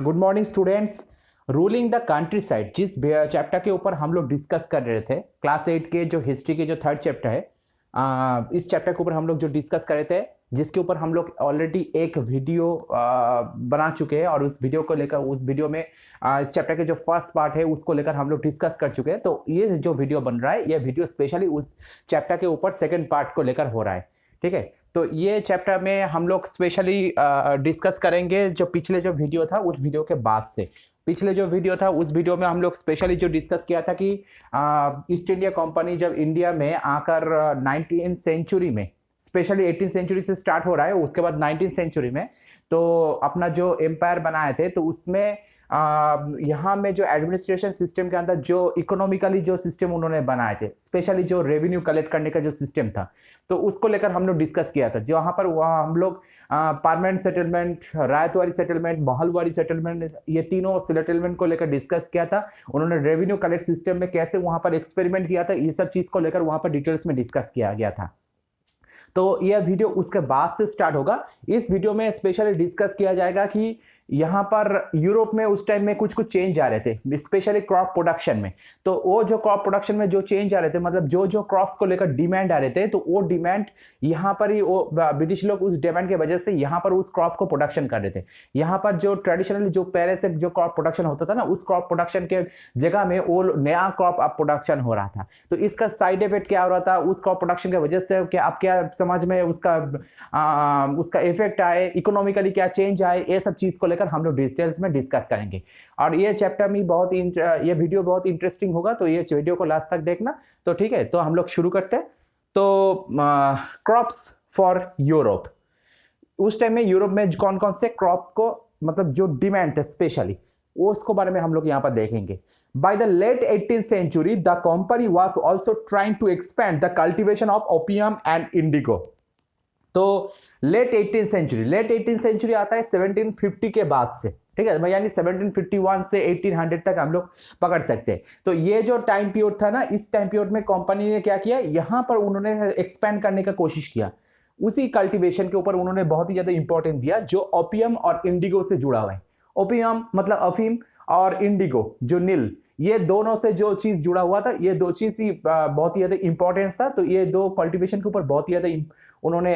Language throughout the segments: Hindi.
Good morning students. Ruling the country side जिस चैप्टर के ऊपर हम लोग डिस्कस कर रहे थे, क्लास 8 के जो हिस्ट्री के जो थर्ड चैप्टर है, इस चैप्टर के ऊपर हम लोग जो डिस्कस कर रहे थे, जिसके ऊपर हम लोग ऑलरेडी एक वीडियो बना चुके हैं और उस वीडियो को लेकर उस वीडियो में इस चैप्टर के जो फर्स्ट पार्ट है उसको लेकर हम लोग डिस्कस कर चुके हैं। तो ये जो वीडियो बन रहा है, ये वीडियो स्पेशली उस चैप्टर के ऊपर सेकेंड पार्ट को लेकर हो रहा है। ठीक है, तो ये चैप्टर में हम लोग स्पेशली डिस्कस करेंगे जो पिछले जो वीडियो था उस वीडियो के बाद से। पिछले जो वीडियो था उस वीडियो में हम लोग स्पेशली जो डिस्कस किया था कि ईस्ट इंडिया कंपनी जब इंडिया में आकर 19th सेंचुरी में, स्पेशली 18th सेंचुरी से स्टार्ट हो रहा है, उसके बाद 19th सेंचुरी में तो अपना जो एम्पायर बनाए थे, तो उसमें यहाँ में जो एडमिनिस्ट्रेशन सिस्टम के अंदर जो इकोनॉमिकली जो सिस्टम उन्होंने बनाए थे, स्पेशली जो रेवेन्यू कलेक्ट करने का जो सिस्टम था, तो उसको लेकर हम लोग डिस्कस किया था। जो वहाँ पर हम लोग permanent settlement, Ryotwari settlement, Mahalwari settlement, ये तीनों सेटलमेंट को लेकर डिस्कस किया था। उन्होंने रेवेन्यू कलेक्ट सिस्टम में कैसे वहाँ पर एक्सपेरिमेंट किया था, ये सब चीज़ को लेकर वहाँ पर डिटेल्स में डिस्कस किया गया था। तो यह वीडियो उसके बाद से स्टार्ट होगा। इस वीडियो में स्पेशली डिस्कस किया जाएगा कि यहाँ पर यूरोप में उस टाइम में कुछ चेंज आ रहे थे, स्पेशली क्रॉप प्रोडक्शन में। तो वो जो क्रॉप प्रोडक्शन में जो चेंज आ रहे थे, मतलब जो जो क्रॉप्स को लेकर डिमांड आ रहे थे, तो वो डिमांड यहाँ पर ही वो ब्रिटिश लोग उस डिमांड की वजह से यहाँ पर उस क्रॉप को प्रोडक्शन कर रहे थे। यहाँ पर जो ट्रेडिशनली जो पहले से जो क्रॉप प्रोडक्शन होता था ना, उस क्रॉप प्रोडक्शन के जगह में वो नया क्रॉप अब प्रोडक्शन हो रहा था। तो इसका साइड इफेक्ट क्या हो रहा था उस क्रॉप प्रोडक्शन की वजह से, क्या आप क्या समझ में उसका इफेक्ट आए, इकोनॉमिकली क्या चेंज आए, ये सब चीज को लेकर हम लोग डिटेल्स में डिस्कस करेंगे। और ये चैप्टर में ये वीडियो बहुत इंटरेस्टिंग होगा, तो ये वीडियो को लास्ट तक देखना। तो ठीक है, तो हम लोग शुरू करते हैं। तो क्रॉप्स फॉर यूरोप, उस टाइम में यूरोप में कौन कौन से क्रॉप को मतलब जो डिमांड है स्पेशली, वो उसको बारे में हम लोग यहाँ पर देखेंगे। By the late 18th century, the company was also trying to expand the cultivation of opium and indigo. तो लेट 18th सेंचुरी आता है 1750 के बाद से, ठीक है, यानी 1751 से 1800 तक हम लोग पकड़ सकते हैं। तो ये जो टाइम पीरियड था ना, इस टाइम पीरियड में कंपनी ने क्या किया, यहाँ पर उन्होंने एक्सपेंड करने का कोशिश किया। उसी कल्टीवेशन के ऊपर उन्होंने बहुत ही ज्यादा इंपॉर्टेंस दिया जो ओपियम और इंडिगो से जुड़ा हुआ है। ओपियम मतलब अफीम और इंडिगो जो नील, ये दोनों से जो चीज जुड़ा हुआ था, ये दो चीज ही बहुत ही ज्यादा इंपॉर्टेंस था। तो ये दो कल्टीवेशन के ऊपर बहुत ही ज्यादा उन्होंने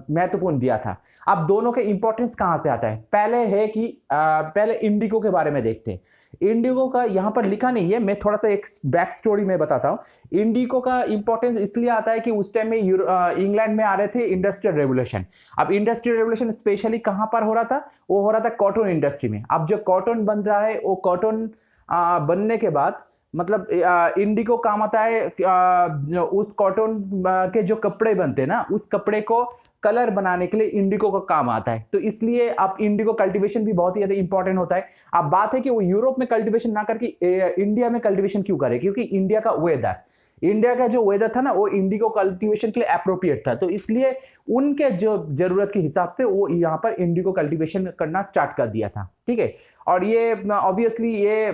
महत्वपूर्ण दिया था। अब दोनों के इंपॉर्टेंस कहां से आता है, पहले है कि पहले इंडिगो के बारे में देखते हैं। इंडिगो का यहाँ पर लिखा नहीं है, मैं थोड़ा सा एक बैक स्टोरी में बताता हूँ। इंडिगो का इंपॉर्टेंस इसलिए आता है कि उस टाइम में इंग्लैंड में आ रहे थे इंडस्ट्रियल रेवोल्यूशन। अब इंडस्ट्रियल रेवोल्यूशन स्पेशली कहां पर हो रहा था, वो हो रहा था कॉटन इंडस्ट्री में। अब जो कॉटन बन रहा है, वो कॉटन बनने के बाद मतलब इंडिगो काम आता है उस कॉटन के जो कपड़े बनते हैं ना, उस कपड़े को कलर बनाने के लिए इंडिगो का काम आता है। तो इसलिए अब इंडिगो कल्टीवेशन भी बहुत ही ज्यादा इंपॉर्टेंट होता है। अब बात है कि वो यूरोप में कल्टीवेशन ना करके इंडिया में कल्टीवेशन क्यों करे, क्योंकि इंडिया का जो वेदर था ना, वो इंडिगो कल्टीवेशन के लिए अप्रोप्रिएट था। तो इसलिए उनके जो जरूरत के हिसाब से वो यहाँ पर इंडिगो कल्टीवेशन करना स्टार्ट कर दिया था। ठीक है, और ये ऑब्वियसली ये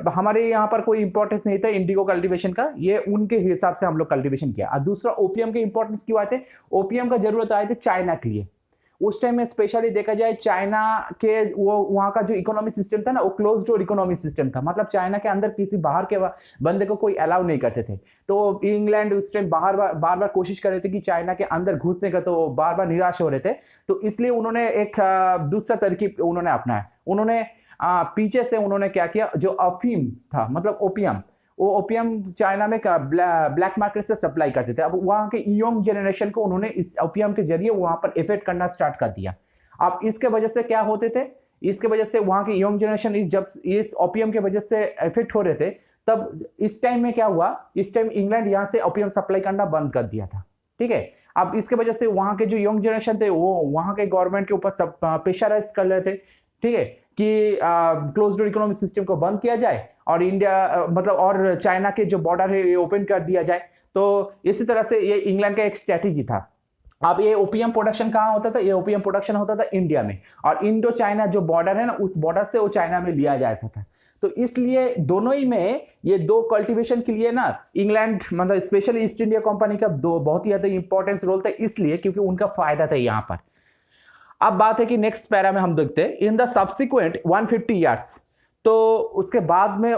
हमारे यहाँ पर कोई इंपॉर्टेंस नहीं था इंडिगो कल्टीवेशन का, ये उनके हिसाब से हम लोग कल्टीवेशन किया। और दूसरा, ओपियम के इंपॉर्टेंस क्यों आते, ओपियम का जरूरत आए थे चाइना के लिए। उस टाइम में स्पेशली देखा जाए, चाइना के वो वहाँ का जो इकोनॉमी सिस्टम था ना, वो क्लोज डोर इकोनॉमी सिस्टम था। मतलब चाइना के अंदर किसी बाहर के बंदे को कोई अलाउ नहीं करते थे। तो इंग्लैंड उस टाइम बार बार कोशिश कर रहे थे कि चाइना के अंदर घुसने का, तो बार बार निराश हो रहे थे। तो इसलिए उन्होंने एक दूसरा तरकीब उन्होंने अपनाया। उन्होंने पीछे से उन्होंने क्या किया, जो अफीम था मतलब ओपियम, वो ओपियम चाइना में ब्लैक मार्केट से सप्लाई करते थे। अब वहां के यंग जनरेशन को उन्होंने इस ओपियम के जरिए वहां पर इफेक्ट करना स्टार्ट कर दिया। अब इसके वजह से क्या होते थे, इसके वजह से वहां के यंग जनरेशन जब इस ओपियम के वजह से इफेक्ट हो रहे थे, तब इस टाइम में क्या हुआ, इस टाइम इंग्लैंड यहाँ से ओपियम सप्लाई करना बंद कर दिया था। ठीक है, अब इसके वजह से वहां के जो यंग जनरेशन थे, वो वहां के गवर्नमेंट के ऊपर सब प्रेशराइज कर रहे थे। ठीक है, कि क्लोज डोर इकोनॉमिक सिस्टम को बंद किया जाए और इंडिया मतलब और चाइना के जो बॉर्डर है ये ओपन कर दिया जाए। तो इसी तरह से ये इंग्लैंड का एक स्ट्रेटेजी था। अब ये ओपियम प्रोडक्शन कहाँ होता था, ये ओपियम प्रोडक्शन होता था इंडिया में, और इंडो चाइना जो बॉर्डर है ना, उस बॉर्डर से वो चाइना में लिया जाता था। तो इसलिए दोनों ही में ये दो कल्टीवेशन के लिए ना इंग्लैंड मतलब स्पेशली ईस्ट इंडिया कंपनी का दो बहुत ही ज्यादा इंपॉर्टेंस रोल था, इसलिए क्योंकि उनका फायदा था यहाँ पर। अब बात है कि नेक्स्ट पैरा में हम देखते हैं इन द सब्सिक्वेंट 150 ईयर्स, तो उसके बाद में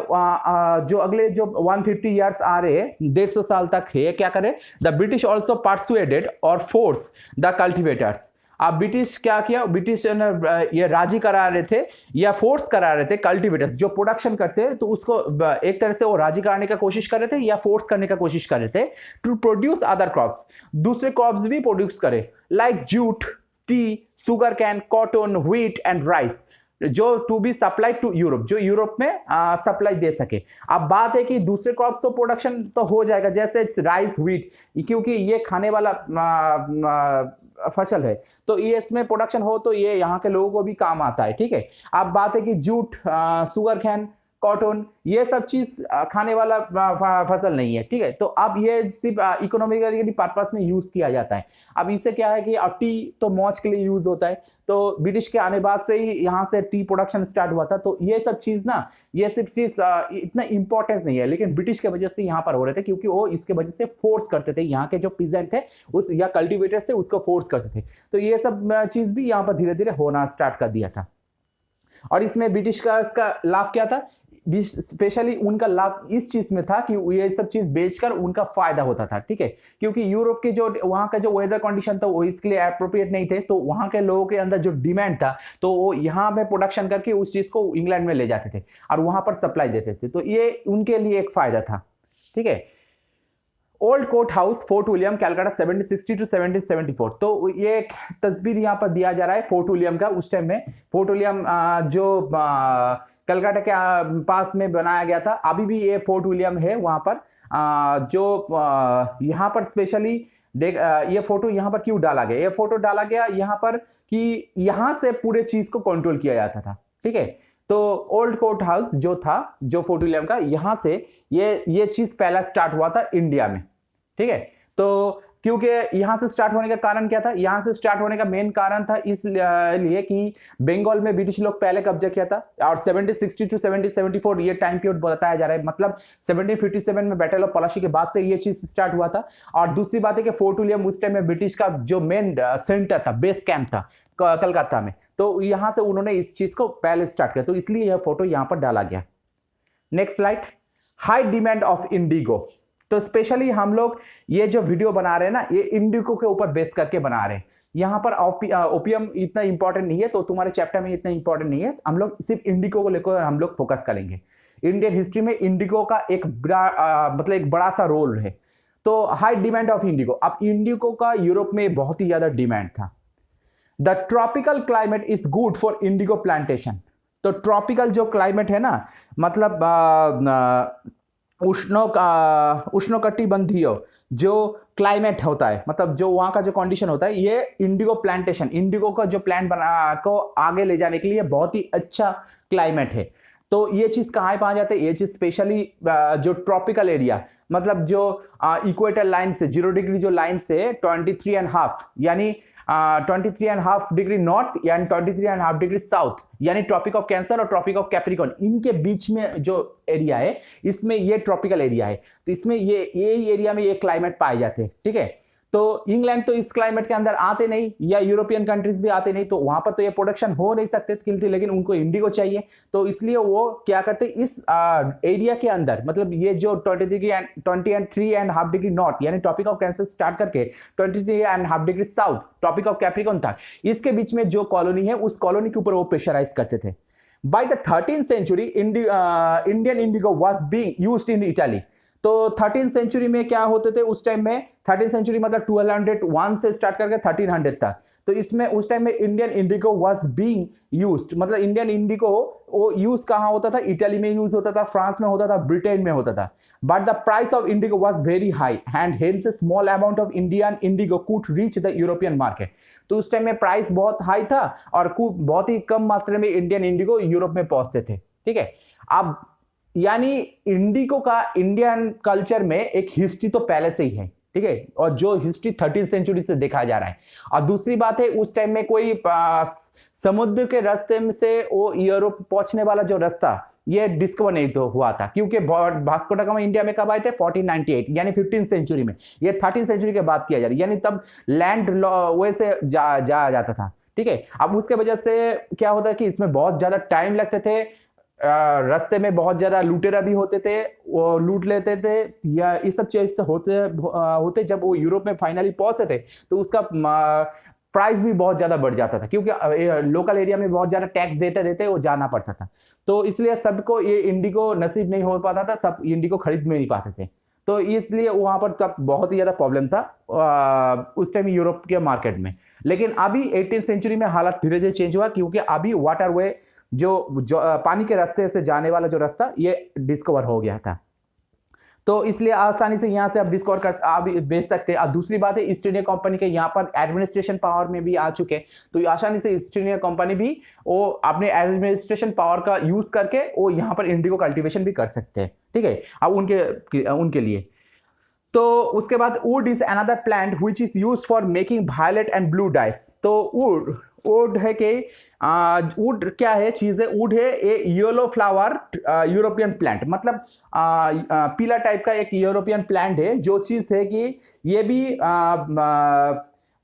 जो अगले जो 150 ईयर्स आ रहे हैं, 150 साल तक है, क्या करे, द ब्रिटिश ऑल्सो परसुएडेड और फोर्स द कल्टिवेटर्स। अब ब्रिटिश क्या किया, ब्रिटिश ये राजी करा रहे थे या फोर्स करा रहे थे कल्टिवेटर्स जो प्रोडक्शन करते हैं, तो उसको एक तरह से वो राजी कराने का कोशिश कर रहे थे या फोर्स करने का कोशिश कर रहे थे टू प्रोड्यूस अदर क्रॉप्स, दूसरे क्रॉप्स भी प्रोड्यूस करे, like jute, tea, sugar cane, cotton, wheat and rice, जो to be supplied to Europe, जो यूरोप में सप्लाई दे सके। अब बात है कि दूसरे क्रॉप्स तो प्रोडक्शन तो हो जाएगा, जैसे राइस, व्हीट, क्योंकि ये खाने वाला फसल है, तो ये इसमें प्रोडक्शन हो तो ये यहाँ के लोगों को भी काम आता है, ठीक है। अब बात है कि जूट, सुगर कैन, कॉटन, ये सब चीज खाने वाला फसल नहीं है, ठीक है। तो अब ये सिर्फ इकोनॉमिकली पर्पस में यूज किया जाता है। अब इससे क्या है कि अब टी तो मौज के लिए यूज होता है, तो ब्रिटिश के आने बाद से ही यहाँ से टी प्रोडक्शन स्टार्ट हुआ था। तो ये सब चीज ना, ये सिर्फ चीज इतना इंपॉर्टेंस नहीं है, लेकिन ब्रिटिश के वजह से यहाँ पर हो रहे थे, क्योंकि वो इसके वजह से फोर्स करते थे, यहाँ के जो पीजेंट थे उस या कल्टिवेटर से उसको फोर्स करते थे। तो ये सब चीज भी यहाँ पर धीरे धीरे होना स्टार्ट कर दिया था। और इसमें ब्रिटिश का इसका लाभ क्या था, स्पेशली उनका लाभ इस चीज में था कि ये सब चीज बेचकर उनका फायदा होता था, ठीक है। क्योंकि यूरोप के जो वहां का जो वेदर कंडीशन था वो इसके लिए अप्रोप्रिएट नहीं थे, तो वहां के लोगों के अंदर जो डिमांड था, तो वो यहाँ पे प्रोडक्शन करके उस चीज को इंग्लैंड में ले जाते थे और वहां पर सप्लाई देते थे, तो ये उनके लिए एक फायदा था, ठीक है। Old court house, Fort William, Calcutta, 1760 to 1774। तो ये एक तस्वीर यहाँ पर दिया जा रहा है फोर्ट विलियम का। उस टाइम में फोर्ट विलियम जो कलकत्ता के पास में बनाया गया था, अभी भी ये फोर्ट विलियम है वहां पर। जो यहाँ पर स्पेशली देख, ये फोटो यहाँ पर क्यों डाला गया, ये फोटो डाला गया यहाँ पर कि यहाँ से पूरे चीज को कंट्रोल किया जाता था, ठीक है। तो ओल्ड कोर्ट हाउस जो था, जो फोर्ट विलियम का, यहाँ से ये चीज पहला स्टार्ट हुआ था इंडिया में, ठीक है। तो क्योंकि यहां से स्टार्ट होने का कारण क्या था, यहां से स्टार्ट होने का मेन कारण था इसलिए कि बंगाल में ब्रिटिश लोग पहले कब्जा किया था, और 1760 टू 1774 ये टाइम पीरियड बताया जा रहा है, मतलब 1757 में बैटल ऑफ पलाशी के बाद से ये चीज स्टार्ट हुआ था। और दूसरी बात है कि फोर्ट विलियम उस टाइम में ब्रिटिश का जो मेन सेंटर था, बेस कैंप था कलकत्ता में, तो यहां से उन्होंने इस चीज को पहले स्टार्ट किया, तो इसलिए यह फोटो यहां पर डाला गया। Next slide, high demand of Indigo. तो स्पेशली हम लोग ये जो वीडियो बना रहे हैं ना, ये इंडिगो के ऊपर बेस करके बना रहे हैं। यहाँ पर ओपियम इतना इंपॉर्टेंट नहीं है, तो तुम्हारे चैप्टर में इतना इंपॉर्टेंट नहीं है, हम लोग सिर्फ इंडिगो को लेकर हम लोग फोकस करेंगे। इंडियन हिस्ट्री में इंडिगो का एक मतलब एक बड़ा सा रोल है। तो हाई डिमांड ऑफ इंडिगो, अब इंडिगो का यूरोप में बहुत ही ज्यादा डिमांड था। The tropical climate is good for Indigo plantation. तो ट्रॉपिकल जो क्लाइमेट है ना, मतलब उष्णकटिबंधीय जो क्लाइमेट होता है, मतलब जो वहां का जो कंडीशन होता है, ये इंडिगो प्लांटेशन, इंडिगो का जो प्लांट बना को आगे ले जाने के लिए बहुत ही अच्छा क्लाइमेट है। तो ये चीज कहाँ पाया जाता है, ये चीज स्पेशली जो ट्रॉपिकल एरिया, मतलब जो इक्वेटर लाइन से 0 डिग्री जो लाइन से 23.5 यानी 23.5 डिग्री नॉर्थ यानी 23.5 डिग्री साउथ, यानी ट्रॉपिक ऑफ कैंसर और ट्रॉपिक ऑफ कैप्रिकॉर्न, इनके बीच में जो एरिया है, इसमें ये ट्रॉपिकल एरिया है। तो इसमें ये एरिया में ये क्लाइमेट पाए जाते हैं, ठीक है। तो इंग्लैंड तो इस क्लाइमेट के अंदर आते नहीं, या यूरोपियन कंट्रीज भी आते नहीं, तो वहां पर तो ये प्रोडक्शन हो नहीं सकते थे, लेकिन उनको इंडिगो चाहिए, तो इसलिए वो क्या करते, इस एरिया के अंदर, मतलब ये जो 23.5 डिग्री नॉर्थ यानी ट्रॉपिक ऑफ कैंसर स्टार्ट करके 23.5 degree south tropic of capricorn था, इसके बीच में जो कॉलोनी है, उस कॉलोनी के ऊपर वो प्रेशराइज करते थे। By the 13th century Indian indigo was being used in Italy. तो 13th सेंचुरी में क्या होते थे उस टाइम में, 13th सेंचुरी मतलब 1201 से स्टार्ट करके 1300 तक, तो इसमें उस टाइम में Indian indigo was being used, मतलब इंडियन इंडिगो वो यूज कहाँ होता था, इटली में यूज होता था, फ्रांस में होता था, ब्रिटेन में होता था। But the price of Indigo was very high and hence a small amount of Indian Indigo could reach the European market. तो उस टाइम में प्राइस बहुत हाई था और बहुत ही कम मात्रा में इंडियन इंडिगो यूरोप में पहुंचते थे, ठीक है। अब यानी इंडिगो का इंडियन कल्चर में एक हिस्ट्री तो पहले से ही है, ठीक है, और जो हिस्ट्री 13th सेंचुरी से देखा जा रहा है। और दूसरी बात है, उस टाइम में कोई समुद्र के रास्ते में से वो यूरोप पहुंचने वाला जो रास्ता ये डिस्कवर नहीं तो हुआ था, क्योंकि वास्को दा गामा इंडिया में कब आए थे, 1498 यानी 15th सेंचुरी में। ये 13th सेंचुरी के बात किया जा रही है, यानी तब लैंड वे से जाया जाता था, ठीक है। अब उसके वजह से क्या होता है कि इसमें बहुत ज्यादा टाइम लगते थे, रास्ते में बहुत ज्यादा लुटेरा भी होते थे, वो लूट लेते थे, या ये सब चीज होते जब वो यूरोप में फाइनली पहुंचते थे तो उसका प्राइस भी बहुत ज्यादा बढ़ जाता था, क्योंकि लोकल एरिया में बहुत ज्यादा टैक्स देते देते वो जाना पड़ता था। तो इसलिए सबको ये इंडिगो नसीब नहीं हो पाता था, सब इंडिगो खरीद में नहीं पाते थे। तो इसलिए वहां पर तब बहुत ही ज्यादा प्रॉब्लम था उस टाइम यूरोप के मार्केट में। लेकिन अभी 18th सेंचुरी में हालात धीरे धीरे चेंज हुआ, क्योंकि अभी वाटरवे जो पानी के रास्ते से जाने वाला जो रास्ता ये डिस्कवर हो गया था, तो इसलिए आसानी से यहाँ से आप डिस्कवर कर आप बेच सकते हैं। और दूसरी बात है, ईस्ट इंडिया कंपनी के यहाँ पर एडमिनिस्ट्रेशन पावर में भी आ चुके हैं, तो आसानी से ईस्ट इंडिया कंपनी भी वो अपने एडमिनिस्ट्रेशन पावर का यूज करके वो यहाँ पर इंडिगो कल्टीवेशन भी कर सकते हैं, ठीक है। अब उनके लिए तो उसके बाद woad is another plant which is used for making violet and blue dyes. तो वुड है कि वुड क्या है, चीज है, वुड है a yellow flower European plant, मतलब पीला टाइप का एक यूरोपियन प्लांट है, जो चीज है कि ये भी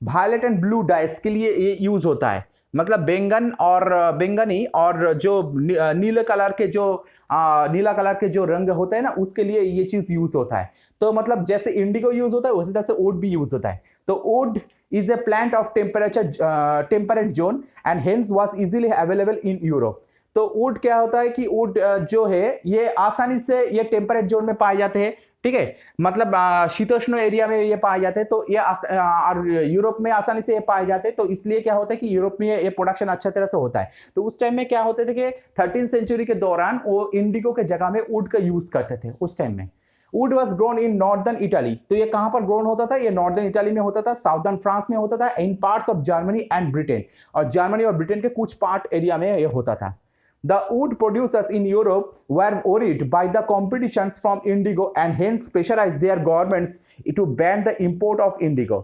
वायलेट एंड ब्लू डाइस के लिए ये यूज होता है। मतलब बैंगनी और जो नीला कलर के जो रंग होते हैं ना, उसके लिए ये चीज यूज होता है। तो मतलब जैसे इंडिगो यूज होता है उसी तरह से वुड भी यूज होता है। तो would is a plant of temperate zone and hence was easily available in Europe. तो वुड क्या होता है कि वुड जो है ये आसानी से ये टेम्परेट जोन में पाए जाते हैं, ठीक है। मतलब शीतोष्ण एरिया में ये पाए जाते हैं, तो ये यूरोप में आसानी से ये पाए जाते हैं। तो इसलिए क्या होता है कि यूरोप में ये प्रोडक्शन अच्छा तरह से होता है। तो उस टाइम में क्या होते थे कि 13th सेंचुरी के दौरान वो इंडिगो के जगह में वुड का यूज करते थे। उस टाइम में would was grown in northern Italy. तो ये कहां पर ग्रोन होता था, ये नॉर्दर्न इटली में होता था, साउदर्न फ्रांस में होता था, in parts of Germany and Britain, और जर्मनी और ब्रिटेन के कुछ पार्ट एरिया में ये होता था। The wood producers in Europe were worried by the competitions from indigo and hence pressurized their governments to ban the import of indigo.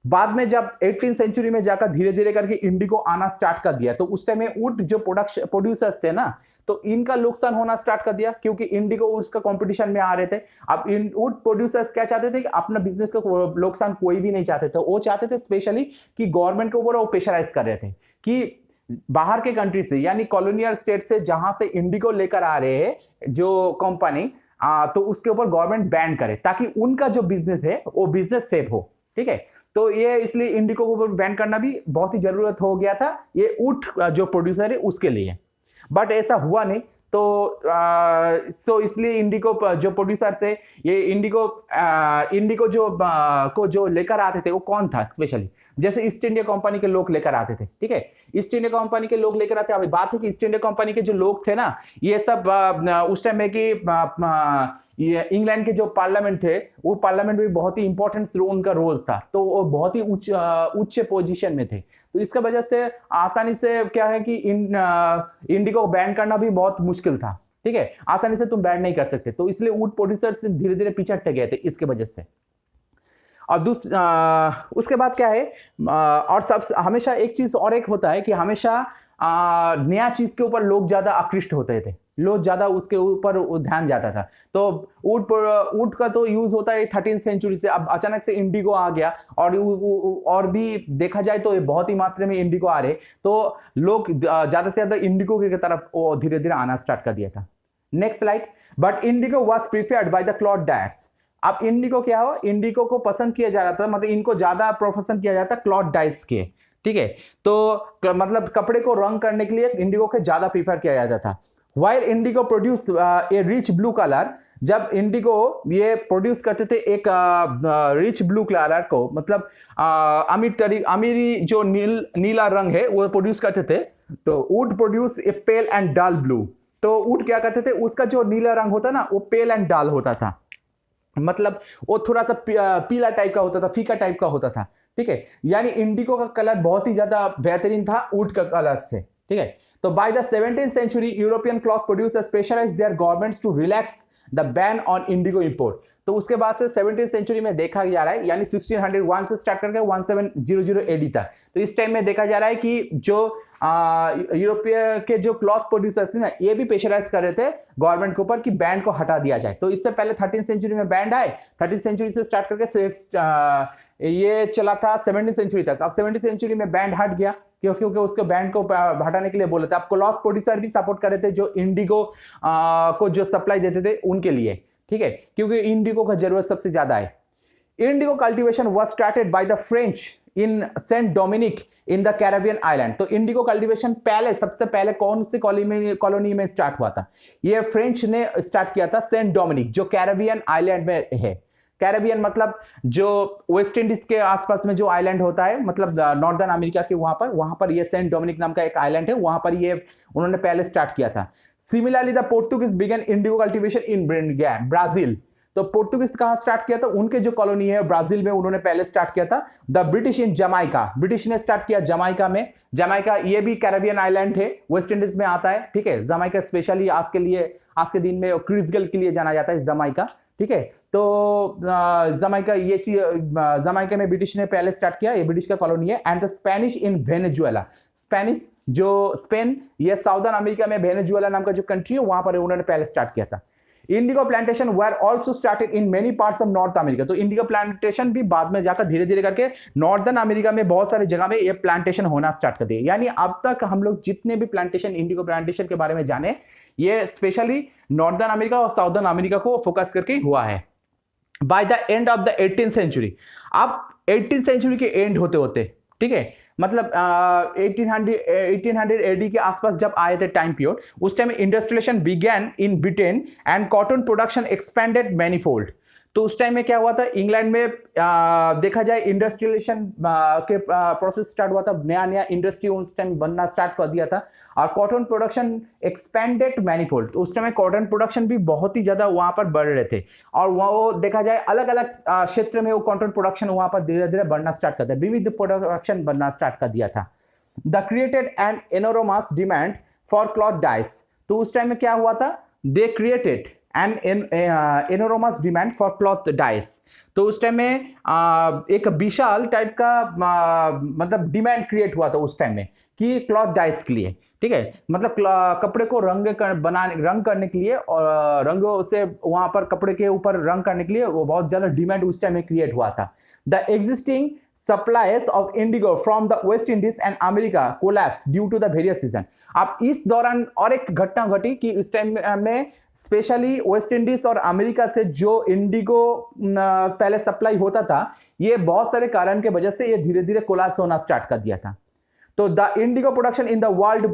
बाद में जब 18th सेंचुरी में जाकर धीरे धीरे करके इंडिगो आना स्टार्ट कर दिया, तो उस टाइम में वुड जो प्रोड्यूसर्स थे ना, तो इनका नुकसान होना स्टार्ट कर दिया, क्योंकि इंडिगो उसका कंपटीशन में आ रहे थे। अब वुड प्रोड्यूसर्स क्या चाहते थे कि अपना बिजनेस का नुकसान कोई भी नहीं चाहते थे, वो चाहते थे स्पेशली कि गवर्नमेंट के ऊपर वो प्रेशराइज कर रहे थे कि बाहर के कंट्री से, यानी कॉलोनियल स्टेट से जहां से इंडिगो लेकर आ रहे हैं जो कंपनी, तो उसके ऊपर गवर्नमेंट बैन करे, ताकि उनका जो बिजनेस है वो बिजनेस सेफ हो, ठीक है। तो ये इसलिए इंडिगो को बैन करना भी बहुत ही जरूरत हो गया था ये वुड जो प्रोड्यूसर है उसके लिए, बट ऐसा हुआ नहीं। तो सो इसलिए इंडिगो जो प्रोड्यूसर से ये इंडिगो जो लेकर आते थे वो कौन था, स्पेशली जैसे ईस्ट इंडिया कंपनी के लोग लेकर आते थे, ठीक है। ईस्ट इंडिया कंपनी के लोग लेकर आते। अभी बात है कि ईस्ट इंडिया कंपनी के जो लोग थे ना, ये सब उस टाइम में कि ये इंग्लैंड के जो पार्लियामेंट थे, वो पार्लियामेंट में बहुत ही इंपॉर्टेंट उनका रोल था, तो वो बहुत ही उच्च पोजीशन में थे। तो इसका वजह से आसानी से क्या है कि इंडिगो बैन करना भी बहुत मुश्किल था, ठीक है, आसानी से तुम बैन नहीं कर सकते। तो इसलिए वुड प्रोड्यूसर्स धीरे धीरे पीछे हटते गए थे इसके वजह से। और उसके बाद क्या है, और सब हमेशा एक चीज और एक होता है कि हमेशा नया चीज के ऊपर लोग ज्यादा आकृष्ट होते थे, लोग ज्यादा उसके ऊपर ध्यान जाता था। तो वुड का तो यूज होता है 13th सेंचुरी से। अब अचानक से इंडिगो आ गया, और भी देखा जाए तो बहुत ही मात्रा में इंडिगो आ रहे, तो लोग ज्यादा से ज्यादा इंडिगो की तरफ धीरे धीरे आना स्टार्ट कर दिया था। Next slide. But Indigo was preferred by the cloth dyers. अब इंडिगो क्या हो, इंडिगो को पसंद किया जा रहा था, मतलब इनको ज्यादा प्रोफेशन किया जाता क्लॉथ डाइस के, ठीक है। तो मतलब कपड़े को रंग करने के लिए इंडिगो के ज्यादा प्रीफर किया जाता था। While indigo produce a rich blue color, जब इंडिगो ये प्रोड्यूस करते थे एक रिच ब्लू कलर को, मतलब अमीरी जो नीला रंग है वो प्रोड्यूस करते थे, तो would produce a pale and डाल ब्लू। तो वुड क्या करते थे, उसका जो नीला रंग होता ना वो पेल एंड डाल होता था, मतलब वो थोड़ा सा पीला टाइप का होता था, फीका टाइप का होता था, ठीक है। यानी इंडिगो का कलर बहुत ही ज्यादा बेहतरीन था वुड का कलर से, ठीक है। तो by the 17th century European cloth producers pressurized their governments to relax the ban on indigo import. तो उसके बाद से 17th सेंचुरी में देखा जा रहा है, यानी 1601 से स्टार्ट करके 1700 एडी तक, तो इस टाइम में देखा जा रहा है कि जो यूरोपीय के जो क्लॉथ प्रोड्यूसर्स थे ना, ये भी प्रेशराइज कर रहे थे गवर्नमेंट के ऊपर कि बैंड को हटा दिया जाए। तो इससे पहले 13th सेंचुरी में बैंड आए, 13th सेंचुरी से स्टार्ट करके ये चला था 17th सेंचुरी तक। अब 17th सेंचुरी में बैंड हट गया, क्योंकि उसके बैंड को हटाने के लिए बोले थे। अब क्लॉथ प्रोड्यूसर भी सपोर्ट कर रहे थे जो इंडिगो को जो सप्लाई देते थे उनके लिए, ठीक है, क्योंकि इंडिगो का जरूरत सबसे ज्यादा है। Indigo cultivation was started by the French in Saint Dominique in the Caribbean island. तो इंडिगो कल्टीवेशन पहले, सबसे पहले कौन सी कॉलोनी में स्टार्ट हुआ था? ये फ्रेंच ने स्टार्ट किया था सेंट डोमिनिक, जो कैरेबियन आइलैंड में है। कैरेबियन मतलब जो वेस्ट इंडीज के आसपास में जो आइलैंड होता है, मतलब नॉर्दर्न अमेरिका के वहां पर ये सेंट डोमिनिक नाम का एक आइलैंड है, वहां पर ये उन्होंने पहले स्टार्ट किया था। Similarly the Portuguese began indigo cultivation in Brazil. तो पोर्टुगीज कहां स्टार्ट किया था? उनके जो कॉलोनी है ब्राजील में, उन्होंने पहले स्टार्ट किया था। The British in Jamaica, British ने स्टार्ट किया जमाइका में। जमाइका ये भी कैरेबियन आइलैंड है, वेस्ट इंडीज में आता है, ठीक है। जमाइका स्पेशली आज के दिन में क्रिसगल के लिए जाना जाता है जमाइका, ठीक है। तो जमाइका ये चीज, जमाइका में ब्रिटिश ने पहले स्टार्ट किया, ये ब्रिटिश का कॉलोनी है। And the Spanish in Venezuela, Spanish जो स्पेन, ये साउदर्न अमेरिका में वेनेजुएला नाम का जो कंट्री है वहां पर उन्होंने पहले स्टार्ट किया था। Indigo plantation were also started in many parts of north America. तो इंडिगो प्लांटेशन भी बाद में जाकर धीरे धीरे करके नॉर्दर्न अमेरिका में बहुत सारी जगह में ये प्लांटेशन होना स्टार्ट कर दिए। यानी अब तक हम लोग जितने भी प्लांटेशन, इंडिगो प्लांटेशन के बारे में जाने, ये स्पेशली नॉर्दर्न अमेरिका और साउदर्न अमेरिका को फोकस करके हुआ है। By the end of the 18th century, अब 18th सेंचुरी के एंड होते होते, ठीक है, मतलब 1800 एडी के आसपास जब आए थे टाइम पीरियड, उस time industrialisation began in Britain and cotton production expanded manifold. तो उस टाइम में क्या हुआ था, इंग्लैंड में देखा जाए इंडस्ट्रियलाइजेशन के प्रोसेस स्टार्ट हुआ था, नया नया इंडस्ट्री उस टाइम बनना स्टार्ट कर दिया था, और कॉटन प्रोडक्शन एक्सपेंडेड मैनीफोल्ड। उस टाइम में कॉटन प्रोडक्शन भी बहुत ही ज्यादा वहां पर बढ़ रहे थे, और वो देखा जाए अलग अलग क्षेत्र में वो कॉटन प्रोडक्शन वहां पर धीरे धीरे बढ़ना स्टार्ट कर दिया, विविध प्रोडक्शन बनना स्टार्ट कर दिया था। The created an enormous demand for cloth dyes. तो उस टाइम में क्या हुआ था, they created an enormous demand for cloth dyes. तो उस टाइम में एक विशाल टाइप का मतलब डिमांड क्रिएट हुआ था उस टाइम में कि क्लॉथ डाइस के लिए, ठीक है, मतलब कपड़े को रंग करने के लिए, और रंगों से वहां पर कपड़े के ऊपर रंग करने के लिए वो बहुत ज्यादा डिमांड उस टाइम में क्रिएट हुआ था। The existing supplies of indigo from the West Indies and America collapse due to the various reason. अब इस दौरान और एक घटना घटी कि इस टाइम में स्पेशली वेस्ट इंडीज और अमेरिका से जो इंडिगो पहले सप्लाई होता था, ये बहुत सारे कारण के वजह से ये धीरे धीरे कोलैप्स होना स्टार्ट कर दिया था। तो the Indigo production in the world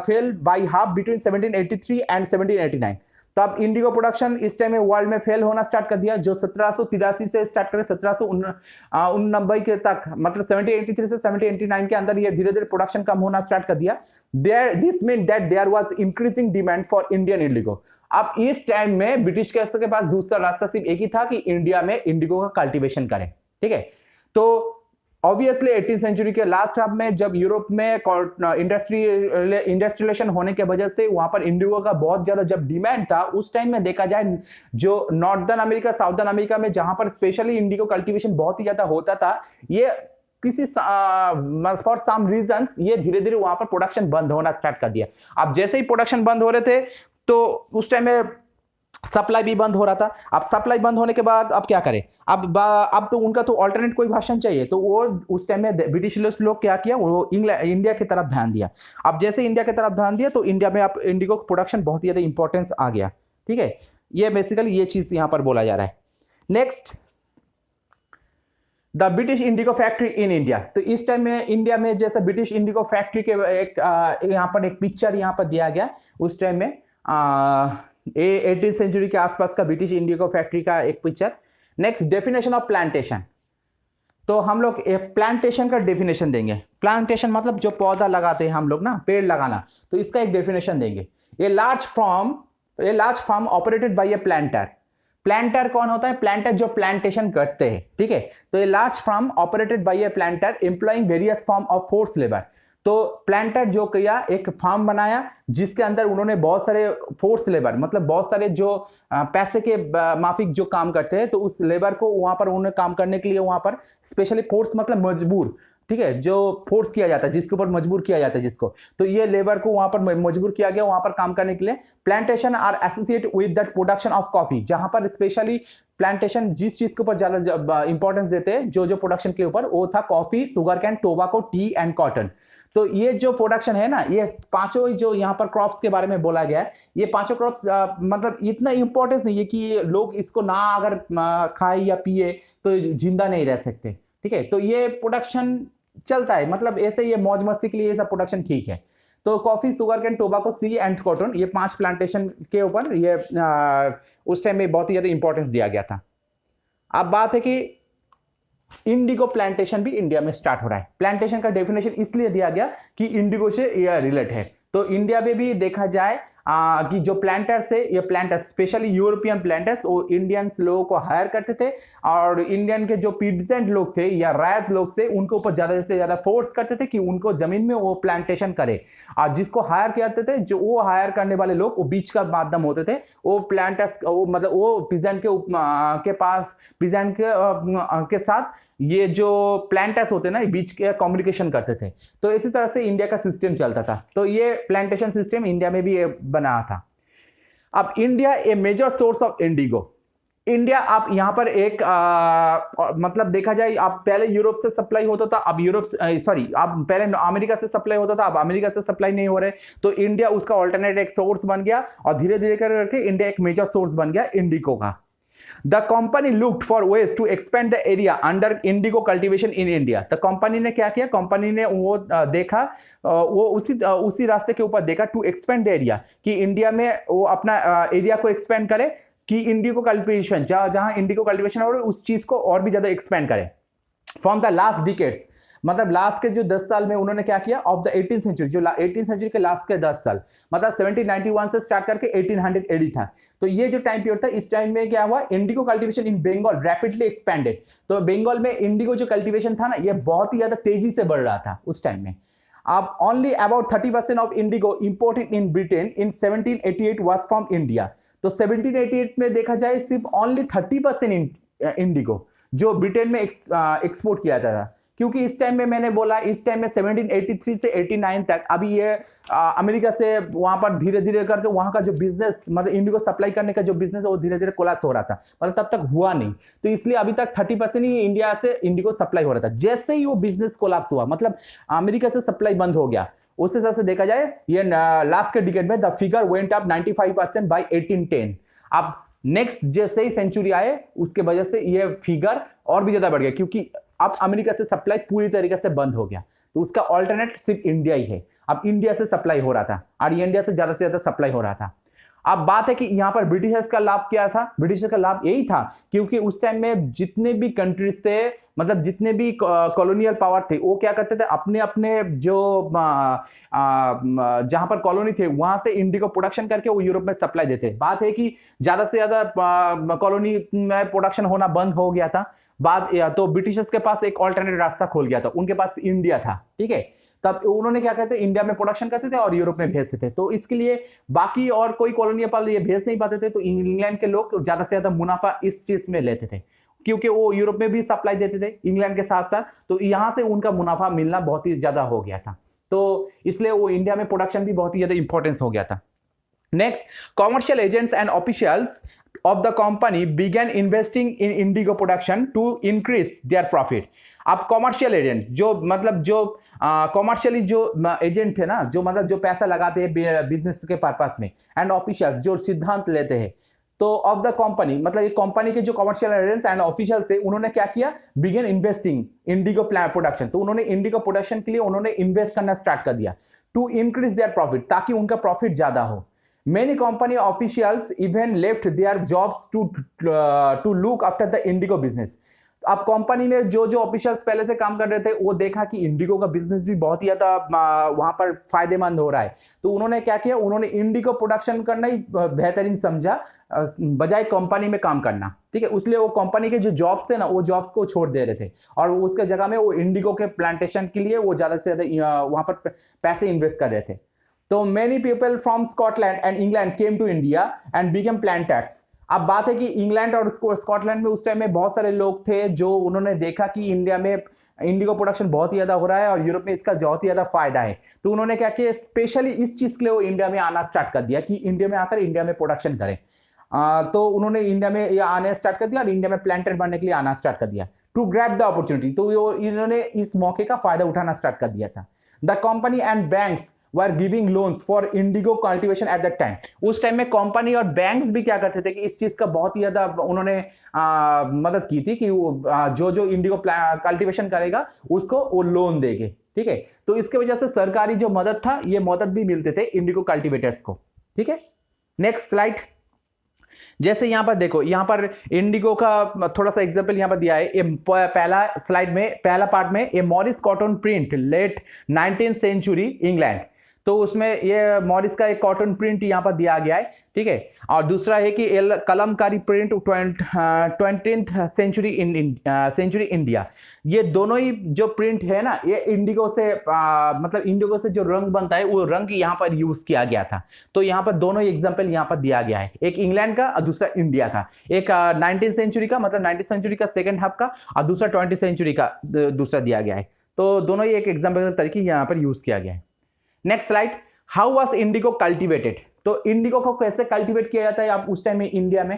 fail by half between 1783 and 1789। तब इंडिगो प्रोडक्शन इस टाइम में वर्ल्ड में फेल होना स्टार्ट कर दिया, जो 1783 से स्टार्ट करे 1789 के तक, मतलब 1783 से 1789 के अंदर ये धीरे धीरे प्रोडक्शन कम होना स्टार्ट कर दिया। This mean that there was increasing demand for Indian indigo. अब इस टाइम में ब्रिटिश के पास दूसरा रास्ता सिर्फ एक ही था कि इंडिया में इंडिगो का कल्टीवेशन करें, ठीक है। तो ऑब्वियसली 18th सेंचुरी के लास्ट हाफ में जब यूरोप में इंडस्ट्रियलाइजेशन होने के वजह से वहां पर इंडिगो का बहुत ज्यादा जब डिमांड था, उस टाइम में देखा जाए जो नॉर्दर्न अमेरिका, साउदर्न अमेरिका में जहां पर स्पेशली इंडिगो कल्टीवेशन बहुत ही ज्यादा होता था, ये किसी फॉर सम रीजंस ये धीरे धीरे वहां पर प्रोडक्शन बंद होना स्टार्ट कर दिया। अब जैसे ही प्रोडक्शन बंद हो रहे थे तो उस टाइम में सप्लाई भी बंद हो रहा था। अब सप्लाई बंद होने के बाद अब क्या करें, अब तो उनका तो अल्टरनेट कोई भाषण चाहिए, तो वो उस टाइम में ब्रिटिश लोग क्या किया, वो इंडिया की तरफ ध्यान दिया। अब जैसे इंडिया की तरफ ध्यान दिया तो इंडिया में अब इंडिगो प्रोडक्शन बहुत ही ज्यादा इंपॉर्टेंस आ गया, ठीक है। ये बेसिकली ये चीज यहां पर बोला जा रहा है। Next, the British Indigo factory in India. तो इस टाइम में इंडिया में जैसे ब्रिटिश इंडिगो फैक्ट्री के एक यहाँ पर एक पिक्चर यहाँ पर दिया गया, उस टाइम में 18th सेंचुरी के आसपास का ब्रिटिश इंडिगो फैक्ट्री का एक picture. Next, definition of plantation. तो हम लोग प्लांटेशन का डेफिनेशन देंगे। प्लांटेशन मतलब जो पौधा लगाते हैं हम लोग ना, पेड़ लगाना, तो इसका एक डेफिनेशन देंगे। A large farm operated by a planter. Planter कौन होता है? प्लांटर जो प्लांटेशन करते हैं, ठीक है। तो a large farm operated by a planter employing various form of force labour. तो प्लांटर जो किया, एक फार्म बनाया जिसके अंदर उन्होंने बहुत सारे फोर्स लेबर, मतलब बहुत सारे जो पैसे के माफिक जो काम करते हैं, तो उस लेबर को वहां पर उन्हें काम करने के लिए वहां पर स्पेशली फोर्स मतलब मजबूर, ठीक है, जो फोर्स किया जाता है, जिसके ऊपर मजबूर किया जाता है जिसको, तो ये लेबर को वहां पर मजबूर किया गया वहां पर काम करने के लिए। Plantation are associate with that production of coffee. जहां पर स्पेशली प्लांटेशन जिस चीज के ऊपर ज्यादा इंपॉर्टेंस देते हैं, जो प्रोडक्शन के ऊपर, वो था coffee, sugar cane, tobacco, T and cotton. तो ये जो प्रोडक्शन है ना, ये पांचों जो यहाँ पर क्रॉप्स के बारे में बोला गया है, ये पांचों क्रॉप्स मतलब इतना इंपॉर्टेंस नहीं है कि लोग इसको ना अगर खाए या पिए तो जिंदा नहीं रह सकते, ठीक है। तो ये प्रोडक्शन चलता है, मतलब ऐसे ये मौज मस्ती के लिए ये सब प्रोडक्शन ठीक है। तो coffee, sugar cane, tobacco, sea and cotton, ये 5 प्लांटेशन के ऊपर ये उस टाइम में बहुत ही ज्यादा इंपॉर्टेंस दिया गया था। अब बात है कि इंडिगो प्लांटेशन भी इंडिया में स्टार्ट हो रहा है। प्लांटेशन का डेफिनेशन इसलिए दिया गया कि इंडिगो से ये रिलेट है। तो इंडिया में भी देखा जाए कि जो प्लांटर्स है, ये प्लांटर्स स्पेशली यूरोपियन प्लांटर्स, वो इंडियंस लोगों को हायर करते थे और इंडियन के जो पीजेंट लोग थे या रायत लोग से उनके ऊपर ज्यादा से ज्यादा फोर्स करते थे कि उनको जमीन में वो प्लांटेशन करे। और जिसको हायर करते थे, जो वो हायर करने वाले लोग वो बीच का माध्यम होते थे, वो प्लांटर्स मतलब वो पीजेंट के पास पीजेंट के साथ ये जो प्लांटर्स होते हैं ना, बीच के कम्युनिकेशन करते थे। तो इसी तरह से इंडिया का सिस्टम चलता था। तो ये प्लांटेशन सिस्टम इंडिया में भी बना था। अब India a major source of indigo. India आप यहां पर एक मतलब देखा जाए, आप पहले यूरोप से सप्लाई होता था, अब यूरोप सॉरी आप पहले अमेरिका से सप्लाई होता था, अब अमेरिका से सप्लाई नहीं हो रहे। तो इंडिया उसका ऑल्टरनेट एक सोर्स बन गया और धीरे धीरे करके इंडिया एक मेजर सोर्स बन गया इंडिगो का। The company looked for ways to expand the area under indigo cultivation in India. तो कंपनी ने क्या किया, कंपनी ने वो देखा, वो उसी रास्ते के ऊपर देखा टू एक्सपेंड द एरिया, कि इंडिया में वो अपना एरिया को एक्सपेंड करे, कि इंडिगो कल्टिवेशन जहां इंडिगो कल्टिवेशन हो रहा है उस चीज को और भी ज्यादा एक्सपेंड करे। फ्रॉम द लास्ट डिकेड्स, मतलब लास्ट के जो 10 साल में उन्होंने क्या किया, ऑफ द 18th सेंचुरी, जो 18th सेंचुरी के लास्ट के 10 साल, मतलब 1791 से स्टार्ट करके 1880 था। तो ये जो टाइम पीरियड था, इस टाइम में क्या हुआ, indigo cultivation in Bengal rapidly expanded. तो बंगाल में इंडिगो जो कल्टीवेशन था ना, ये बहुत ही ज्यादा तेजी से बढ़ रहा था उस टाइम में। अब only about 30% of Indigo imported in Britain in 1788 was from India. तो 1788 में देखा जाए सिर्फ ओनली 30% इंडिगो जो ब्रिटेन में एक्सपोर्ट किया जाता था। क्योंकि इस टाइम में मैंने बोला, इस टाइम में 1783 से 89 तक अभी ये अमेरिका से वहां पर धीरे धीरे करके वहां का जो बिजनेस, मतलब इंडिगो सप्लाई करने का जो बिजनेस है वो धीरे धीरे कोलैप्स हो रहा था, मतलब तब तक हुआ नहीं। तो इसलिए अभी तक 30% ही इंडिया से इंडिगो सप्लाई हो रहा था। जैसे ही वो बिजनेस कोलैप्स हुआ, मतलब अमेरिका से सप्लाई बंद हो गया, उस हिसाब से देखा जाए ये लास्ट के डिकेड में the figure went up 95% by 1810। अब नेक्स्ट जैसे ही सेंचुरी आए उसके वजह से ये फिगर और भी ज्यादा बढ़ गया, क्योंकि अब अमेरिका से सप्लाई पूरी तरीके से बंद हो गया। तो उसका ऑल्टरनेट सिर्फ इंडिया ही है। अब इंडिया से सप्लाई हो रहा था और इंडिया से ज्यादा सप्लाई हो रहा था। अब बात है कि यहां पर ब्रिटिशर्स का लाभ क्या था, ब्रिटिशर्स का लाभ यही था क्योंकि उस टाइम में जितने भी कंट्रीज थे, मतलब जितने भी कॉलोनियल पावर थे, वो क्या करते थे, अपने अपने जो जहां पर कॉलोनी थे वहां से इंडिगो प्रोडक्शन करके वो यूरोप में सप्लाई देते। बात है कि ज्यादा से ज्यादा कॉलोनी में प्रोडक्शन होना बंद हो गया था। तो ब्रिटिशर्स के पास एक ऑल्टरनेट रास्ता खोल गया था, उनके पास इंडिया था, ठीक है। तब उन्होंने क्या कहते हैं, इंडिया में प्रोडक्शन करते थे और यूरोप में भेजते थे। तो इसके लिए बाकी और कोई कॉलोनियल पावर ये भेज नहीं पाते थे, तो इंग्लैंड के लोग ज्यादा से ज्यादा मुनाफा इस चीज में लेते थे, क्योंकि वो यूरोप में भी सप्लाई देते थे इंग्लैंड के साथ साथ। तो यहां से उनका मुनाफा मिलना बहुत ही ज्यादा हो गया था, तो इसलिए वो इंडिया में प्रोडक्शन भी बहुत ही ज्यादा इंपॉर्टेंस हो गया था। Next, commercial agents and officials of the company began investing in indigo production to increase their profit. अब कॉमर्शियल एजेंट जो मतलब जो कॉमर्शियली जो एजेंट थे ना, जो मतलब जो पैसा लगाते हैं बिजनेस के पर्पस में, एंड ऑफिशियल्स जो सिद्धांत लेते हैं, तो ऑफ द कंपनी मतलब ये कंपनी के जो कॉमर्शियल एजेंट्स एंड ऑफिशियल्स है, उन्होंने क्या किया, बिगन इन्वेस्टिंग इंडिगो प्रोडक्शन। तो उन्होंने इंडिगो प्रोडक्शन के लिए उन्होंने इन्वेस्ट करना स्टार्ट कर दिया टू इंक्रीज देयर प्रॉफिट, ताकि उनका प्रॉफिट ज्यादा हो। Many company officials even left their jobs to look after the indigo business. अब कंपनी में जो जो ऑफिशियल्स पहले से काम कर रहे थे, वो देखा कि इंडिगो का बिजनेस भी बहुत ही ज्यादा वहां पर फायदेमंद हो रहा है। तो उन्होंने क्या किया, उन्होंने इंडिगो प्रोडक्शन करना ही बेहतरीन समझा बजाय कंपनी में काम करना, ठीक है। इसलिए वो कंपनी के जो जॉब्स थे ना, वो जॉब्स को छोड़ दे रहे थे और उसके जगह में वो इंडिगो के प्लांटेशन के लिए वो ज्यादा से ज्यादा वहां पर पैसे इन्वेस्ट कर रहे थे। तो many people from Scotland and England came to India and became planters. अब बात है कि इंग्लैंड और स्कॉटलैंड में उस टाइम में बहुत सारे लोग थे जो उन्होंने देखा कि इंडिया में इंडिगो प्रोडक्शन बहुत ही ज्यादा हो रहा है और यूरोप में इसका बहुत ही ज्यादा फायदा है। तो उन्होंने क्या किया, स्पेशली इस चीज के लिए वो इंडिया में आना स्टार्ट कर दिया कि इंडिया में आकर इंडिया में प्रोडक्शन करें। तो उन्होंने इंडिया में आने स्टार्ट कर दिया और इंडिया में प्लांटर बनने के लिए आना स्टार्ट कर दिया टू ग्रैब द अपॉर्चुनिटी। तो इन्होंने इस मौके का फायदा उठाना स्टार्ट कर दिया था। The company and banks were giving loans for Indigo cultivation at that time. उस टाइम में कंपनी और बैंक्स भी क्या करते थे कि इस चीज का बहुत ही ज्यादा उन्होंने मदद की थी कि जो इंडिगो कल्टिवेशन करेगा उसको वो लोन देंगे, ठीक है। तो इसके वजह से सरकारी जो मदद था, ये मदद भी मिलते थे इंडिगो कल्टिवेटर्स को, ठीक है। Next slide. जैसे यहां पर देखो, यहां पर इंडिगो का थोड़ा सा एग्जांपल यहां पर दिया है। ये पहला स्लाइड में, पहला पार्ट में ये Morris cotton print, late 19th century England, तो उसमें ये मॉरिस का एक कॉटन प्रिंट यहां पर दिया गया है, ठीक है। और दूसरा है कि Kalamkari print 20th century India. ये दोनों ही जो प्रिंट है ना, ये इंडिगो से मतलब इंडिगो से जो रंग बनता है वो रंग यहाँ पर यूज किया गया था। तो यहाँ पर दोनों ही एग्जांपल यहाँ पर दिया गया है, एक इंग्लैंड का और दूसरा इंडिया का। एक 19th सेंचुरी का, मतलब 19th सेंचुरी का सेकेंड हाफ का, और दूसरा 20th सेंचुरी का दूसरा दिया गया है। तो दोनों ही एक एग्जाम्पल के तरीके यहाँ पर यूज किया गया है। Next slide. How was Indigo cultivated? तो इंडिगो को कैसे कल्टिवेट किया जाता है आप उस टाइम में इंडिया में?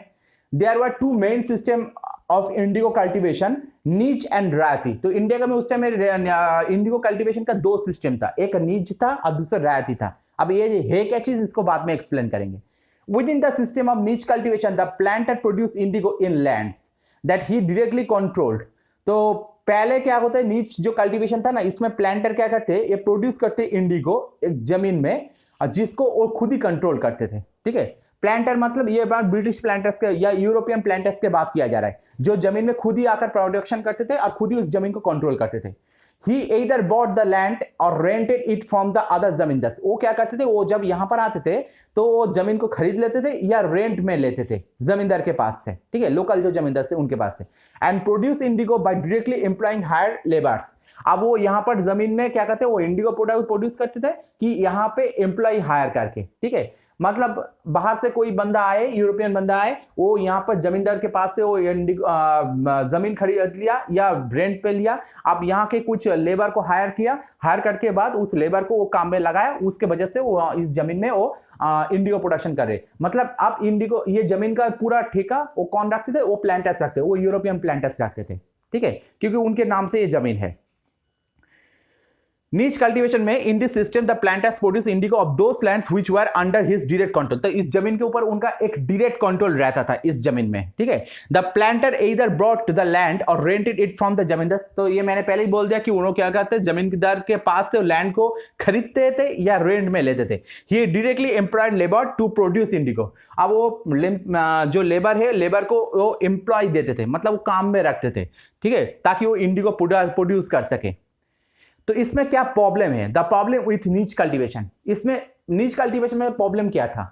There were two main system of indigo cultivation, nij and ryoti. तो इंडिया का में उस टाइम में इंडिगो कल्टिवेशन का दो सिस्टम था, एक नीच था और दूसरा रायती था। अब ये है क्या चीज, इसको बाद में एक्सप्लेन करेंगे। Within the system of nij cultivation, the planter produce indigo in lands that he directly controlled. तो पहले क्या होता है, नीच जो कल्टीवेशन था ना, इसमें प्लांटर क्या करते हैं, ये प्रोड्यूस करते इंडिगो एक जमीन में, जिसको वो खुद ही कंट्रोल करते थे, ठीक है। प्लांटर मतलब ये बात ब्रिटिश प्लांटर्स के या यूरोपियन प्लांटर्स के बात किया जा रहा है, जो जमीन में खुद ही आकर प्रोडक्शन करते थे और खुद ही उस जमीन को कंट्रोल करते थे। He either bought the land or rented it from the other जमींदार। वो क्या करते थे, वो जब यहां पर आते थे तो वो जमीन को खरीद लेते थे या रेंट में लेते थे जमींदार के पास से, ठीक है, लोकल जो जमींदार से उनके पास से। And produce indigo by directly employing hired labours. अब वो यहां पर जमीन में क्या करते, वो इंडिगो प्रोड्यूस करते थे कि यहां पे एम्प्लॉय हायर करके, ठीक है। मतलब बाहर से कोई बंदा आए, यूरोपियन बंदा आए, वो यहाँ पर जमींदार के पास से वो जमीन खरीद लिया या रेंट पे लिया। अब यहाँ के कुछ लेबर को हायर किया, हायर करके बाद उस लेबर को वो काम में लगाया, उसके वजह से वो इस जमीन में वो इंडिगो प्रोडक्शन कर रहे। मतलब अब इंडिगो ये जमीन का पूरा ठेका वो कौन रखते थे, वो प्लांटर्स रखते, वो यूरोपियन प्लांटर्स रखते थे, ठीक है, क्योंकि उनके नाम से ये जमीन है। नीच कल्टीवेशन में in this system the planters produce Indigo of those lands which were under his direct control. तो इस जमीन के ऊपर उनका एक डायरेक्ट कंट्रोल रहता था इस जमीन में, ठीक है। The planter either brought the land और रेंटेड इट फ्रॉम द जमींदार। तो ये मैंने पहले ही बोल दिया कि उन्होंने क्या करते थे, जमींदार के पास से लैंड को खरीदते थे या रेंट में लेते थे। He directly employed labour to produce indigo. अब वो जो लेबर है, लेबर को वो एम्प्लॉय देते थे, मतलब वो काम में रखते थे, ठीक है, ताकि वो इंडिगो प्रोड्यूस कर सके। तो इसमें क्या प्रॉब्लम है, the problem with nij cultivation. इसमें नीच कल्टीवेशन में प्रॉब्लम क्या था,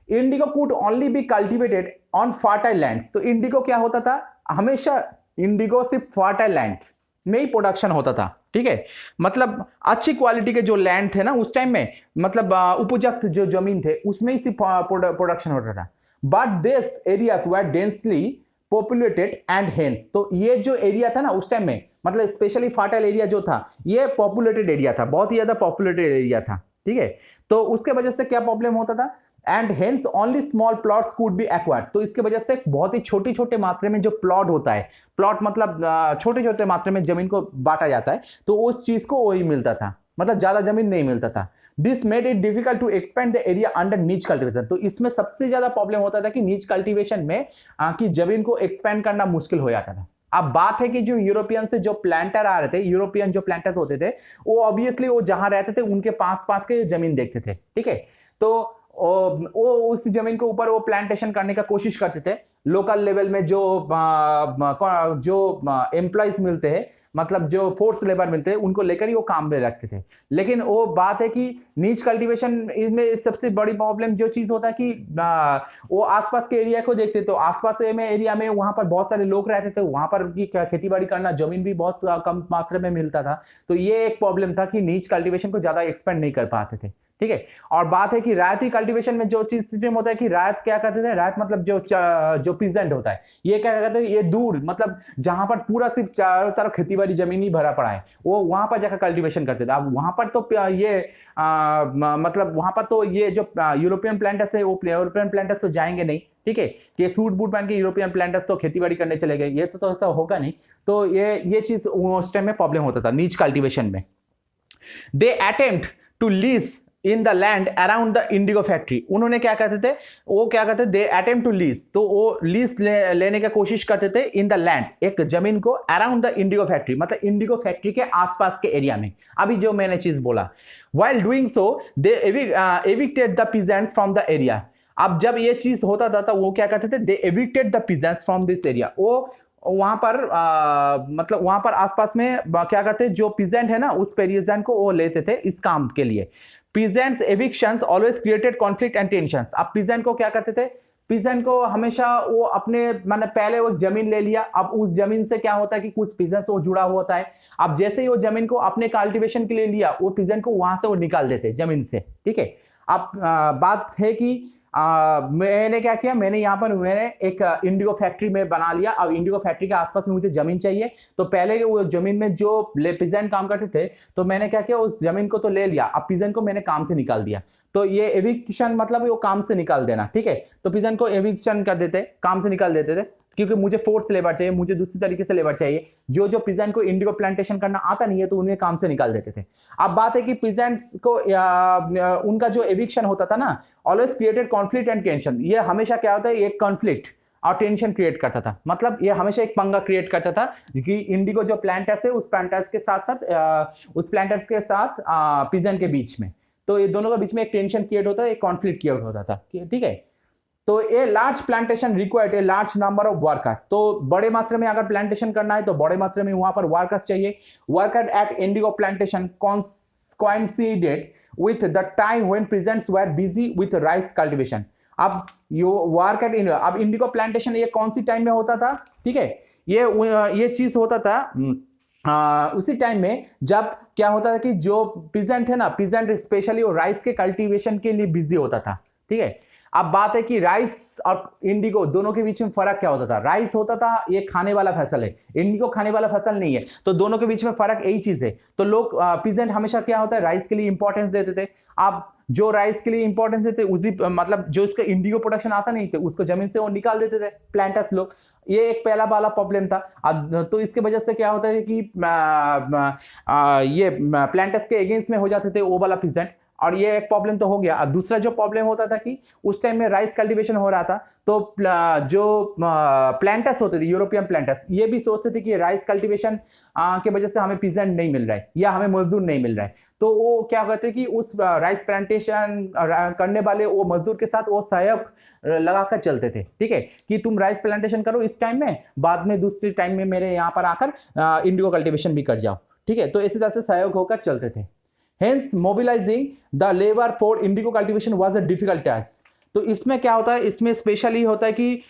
indigo could only be cultivated on fertile lands. तो इंडिगो क्या होता था, हमेशा इंडिगो सिर्फ फर्टाइल लैंड में ही प्रोडक्शन होता था, ठीक है। मतलब अच्छी क्वालिटी के जो लैंड थे ना उस टाइम में, मतलब उपयुक्त जो जमीन थे उसमें ही सिर्फ प्रोडक्शन होता था। But this areas were densely populated and hence. तो ये जो एरिया था ना उस टाइम में, मतलब स्पेशली फर्टाइल एरिया जो था, ये पॉपुलेटेड एरिया था, बहुत ही ज्यादा पॉपुलेटेड एरिया था, ठीक है। तो उसके वजह से क्या प्रॉब्लम होता था, and hence only small plots could be acquired. तो इसके वजह से बहुत ही छोटे छोटे मात्रा में जो प्लॉट होता है, प्लॉट मतलब छोटे छोटे मात्रा में जमीन को बांटा जाता है, तो उस चीज को वही मिलता था, मतलब ज्यादा जमीन नहीं मिलता था। This made it difficult to expand the area under nij cultivation. तो इसमें सबसे ज्यादा प्रॉब्लम होता था कि नीच कल्टीवेशन में कि जमीन को एक्सपेंड करना मुश्किल हो जाता था। अब बात है कि जो यूरोपियन से जो प्लांटर आ रहे थे, यूरोपियन जो प्लांटर्स होते थे, वो ऑब्वियसली वो जहां रहते थे उनके पास पास के जमीन देखते थे, ठीक है। तो वो उस जमीन के ऊपर वो प्लांटेशन करने का कोशिश करते थे। लोकल लेवल में जो एम्प्लॉयज मिलते हैं, मतलब जो फोर्स लेबर मिलते हैं, उनको लेकर ही वो काम में रखते थे। लेकिन वो बात है कि नीच कल्टीवेशन में सबसे बड़ी प्रॉब्लम जो चीज होता है कि वो आसपास के एरिया को देखते, तो आसपास में एरिया में वहां पर बहुत सारे लोग रहते थे, वहां पर की खेती बाड़ी करना, जमीन भी बहुत कम मात्रा में मिलता था। तो ये एक प्रॉब्लम था कि नीच कल्टीवेशन को ज्यादा एक्सपेंड नहीं कर पाते थे, ठीक है। और बात है कि रायती कल्टीवेशन में जो चीज सिस्टम होता है कि रायत क्या करते थे, रायत मतलब जो पीजेंट होता है, ये क्या करते हैं, ये दूर मतलब जहां पर पूरा सिर्फ चारों तरफ खेती बाड़ी जमीन ही भरा पड़ा है, वो वहां पर जाकर कल्टीवेशन करते थे। अब वहां पर तो ये मतलब वहां पर तो ये जो यूरोपियन प्लांटर्स है, वो यूरोपियन प्लांटर्स तो जाएंगे नहीं, ठीक है, कि सूट बूट पहन के यूरोपियन प्लांटर्स तो खेती बाड़ी करने चले गए, ये तो ऐसा होगा नहीं। तो ये चीज उस टाइम में प्रॉब्लम होता था नीच कल्टीवेशन में। They attempt to lease in the land around the indigo factory. उन्होंने क्या करते थे, वो क्या करते थे, दे अटेम्प्ट टू लीज, तो वो लीज लेने की कोशिश करते थे इन द लैंड, एक जमीन को अराउंड द इंडिगो फैक्ट्री, मतलब इंडिगो फैक्ट्री के आसपास के एरिया में। अभी जो मैंने चीज बोला, while doing so they evicted the peasants from the area। अब जब ये चीज होता था तो वो क्या करते थे, दे evicted the peasants from this area। वो वहां पर मतलब वहां पर आसपास में क्या करते, जो पीजेंट है ना उस पेरिजेंट को वो लेते थे इस काम के लिए। Peasants evictions always created conflict and tensions. अब पीजेंट को क्या करते थे, पीजेंट को हमेशा वो अपने मतलब पहले वो जमीन ले लिया, अब उस जमीन से क्या होता है कि कुछ पीजेंट वो जुड़ा हुआ होता है। अब जैसे ही वो जमीन को अपने कल्टीवेशन के लिए लिया, वो पीजेंट को वहां से वो निकाल देते जमीन से, ठीक है। अब बात है कि मैंने क्या किया, मैंने यहाँ पर मैंने एक इंडिगो फैक्ट्री में बना लिया। अब इंडिगो फैक्ट्री के आसपास में मुझे जमीन चाहिए, तो पहले वो जमीन में जो पीजेंट काम करते थे, तो मैंने क्या किया, उस जमीन को तो ले लिया, अब पीजेंट को मैंने काम से निकाल दिया। तो ये एविक्शन मतलब वो काम से निकाल देना, ठीक है। तो पीजेंट को एविक्शन कर देते, काम से निकाल देते थे, क्योंकि मुझे फोर्स लेबर चाहिए, मुझे दूसरी तरीके से लेबर चाहिए। जो जो पीजेंट को इंडिगो प्लांटेशन करना आता नहीं है, तो उन्हें काम से निकाल देते थे। अब बात है कि पीजेंट्स को उनका जो एविक्शन होता था ना, always created conflict and tension. ये हमेशा क्या होता है, एक कॉन्फ्लिक्ट और टेंशन क्रिएट करता था, मतलब ये हमेशा एक पंगा क्रिएट करता था कि इंडिगो जो प्लांटर्स है उस प्लांटर्स के साथ पीजेंट के बीच में, तो ये दोनों के बीच में एक टेंशन क्रिएट होता है, एक कॉन्फ्लिक्ट क्रिएट होता था, ठीक है। तो a large plantation required a large number of workers. तो बड़े मात्रा में अगर प्लांटेशन करना है तो बड़े मात्रा में वहां पर वर्कर्स चाहिए। Worker eight Indigo plantation coincided with the time when peasants were busy with rice cultivation। अब यो वर्क एट अब इंडिगो प्लांटेशन ये कौन सी टाइम में होता था, ठीक है। ये चीज होता था उसी टाइम में जब क्या होता था कि जो पीजेंट है ना, पीजेंट स्पेशली वो राइस के कल्टीवेशन के लिए बिजी होता था, ठीक है। अब बात है कि राइस और इंडिगो दोनों के बीच में फर्क क्या होता था। राइस होता था ये खाने वाला फसल है, इंडिगो खाने वाला फसल नहीं है, तो दोनों के बीच में फर्क यही चीज है। तो लोग पीजेंट हमेशा क्या होता है, राइस के लिए इंपॉर्टेंस देते थे। अब जो राइस के लिए इंपॉर्टेंस देते उसी मतलब जो इसका इंडिगो प्रोडक्शन आता नहीं थे, उसको जमीन से वो निकाल देते थे प्लांटर्स लोग। ये एक पहला वाला प्रॉब्लम था। तो इसके वजह से क्या होता है कि ये प्लांटर्स के अगेंस्ट में हो जाते थे वो वाला पीजेंट, और ये एक प्रॉब्लम तो हो गया। और दूसरा जो प्रॉब्लम होता था कि उस टाइम में राइस कल्टीवेशन हो रहा था, तो जो प्लांटर्स होते थे, यूरोपियन प्लांटर्स, ये भी सोचते थे कि राइस कल्टीवेशन के वजह से हमें पीजेंट नहीं मिल रहा है या हमें मजदूर नहीं मिल रहा है, तो वो क्या करते कि उस राइस प्लांटेशन करने वाले वो मजदूर के साथ वो सहयोग लगाकर चलते थे, ठीक है, कि तुम राइस प्लांटेशन करो इस टाइम में, बाद में दूसरे टाइम में मेरे यहाँ पर आकर इंडिगो कल्टीवेशन भी कर जाओ, ठीक है। तो इसी तरह से सहयोग होकर चलते थे। Hence, mobilizing the labor for indigo cultivation was a difficult task। तो इसमें क्या होता है, इसमें स्पेशली होता है कि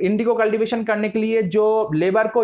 इंडिगो कल्टीवेशन करने के लिए जो लेबर को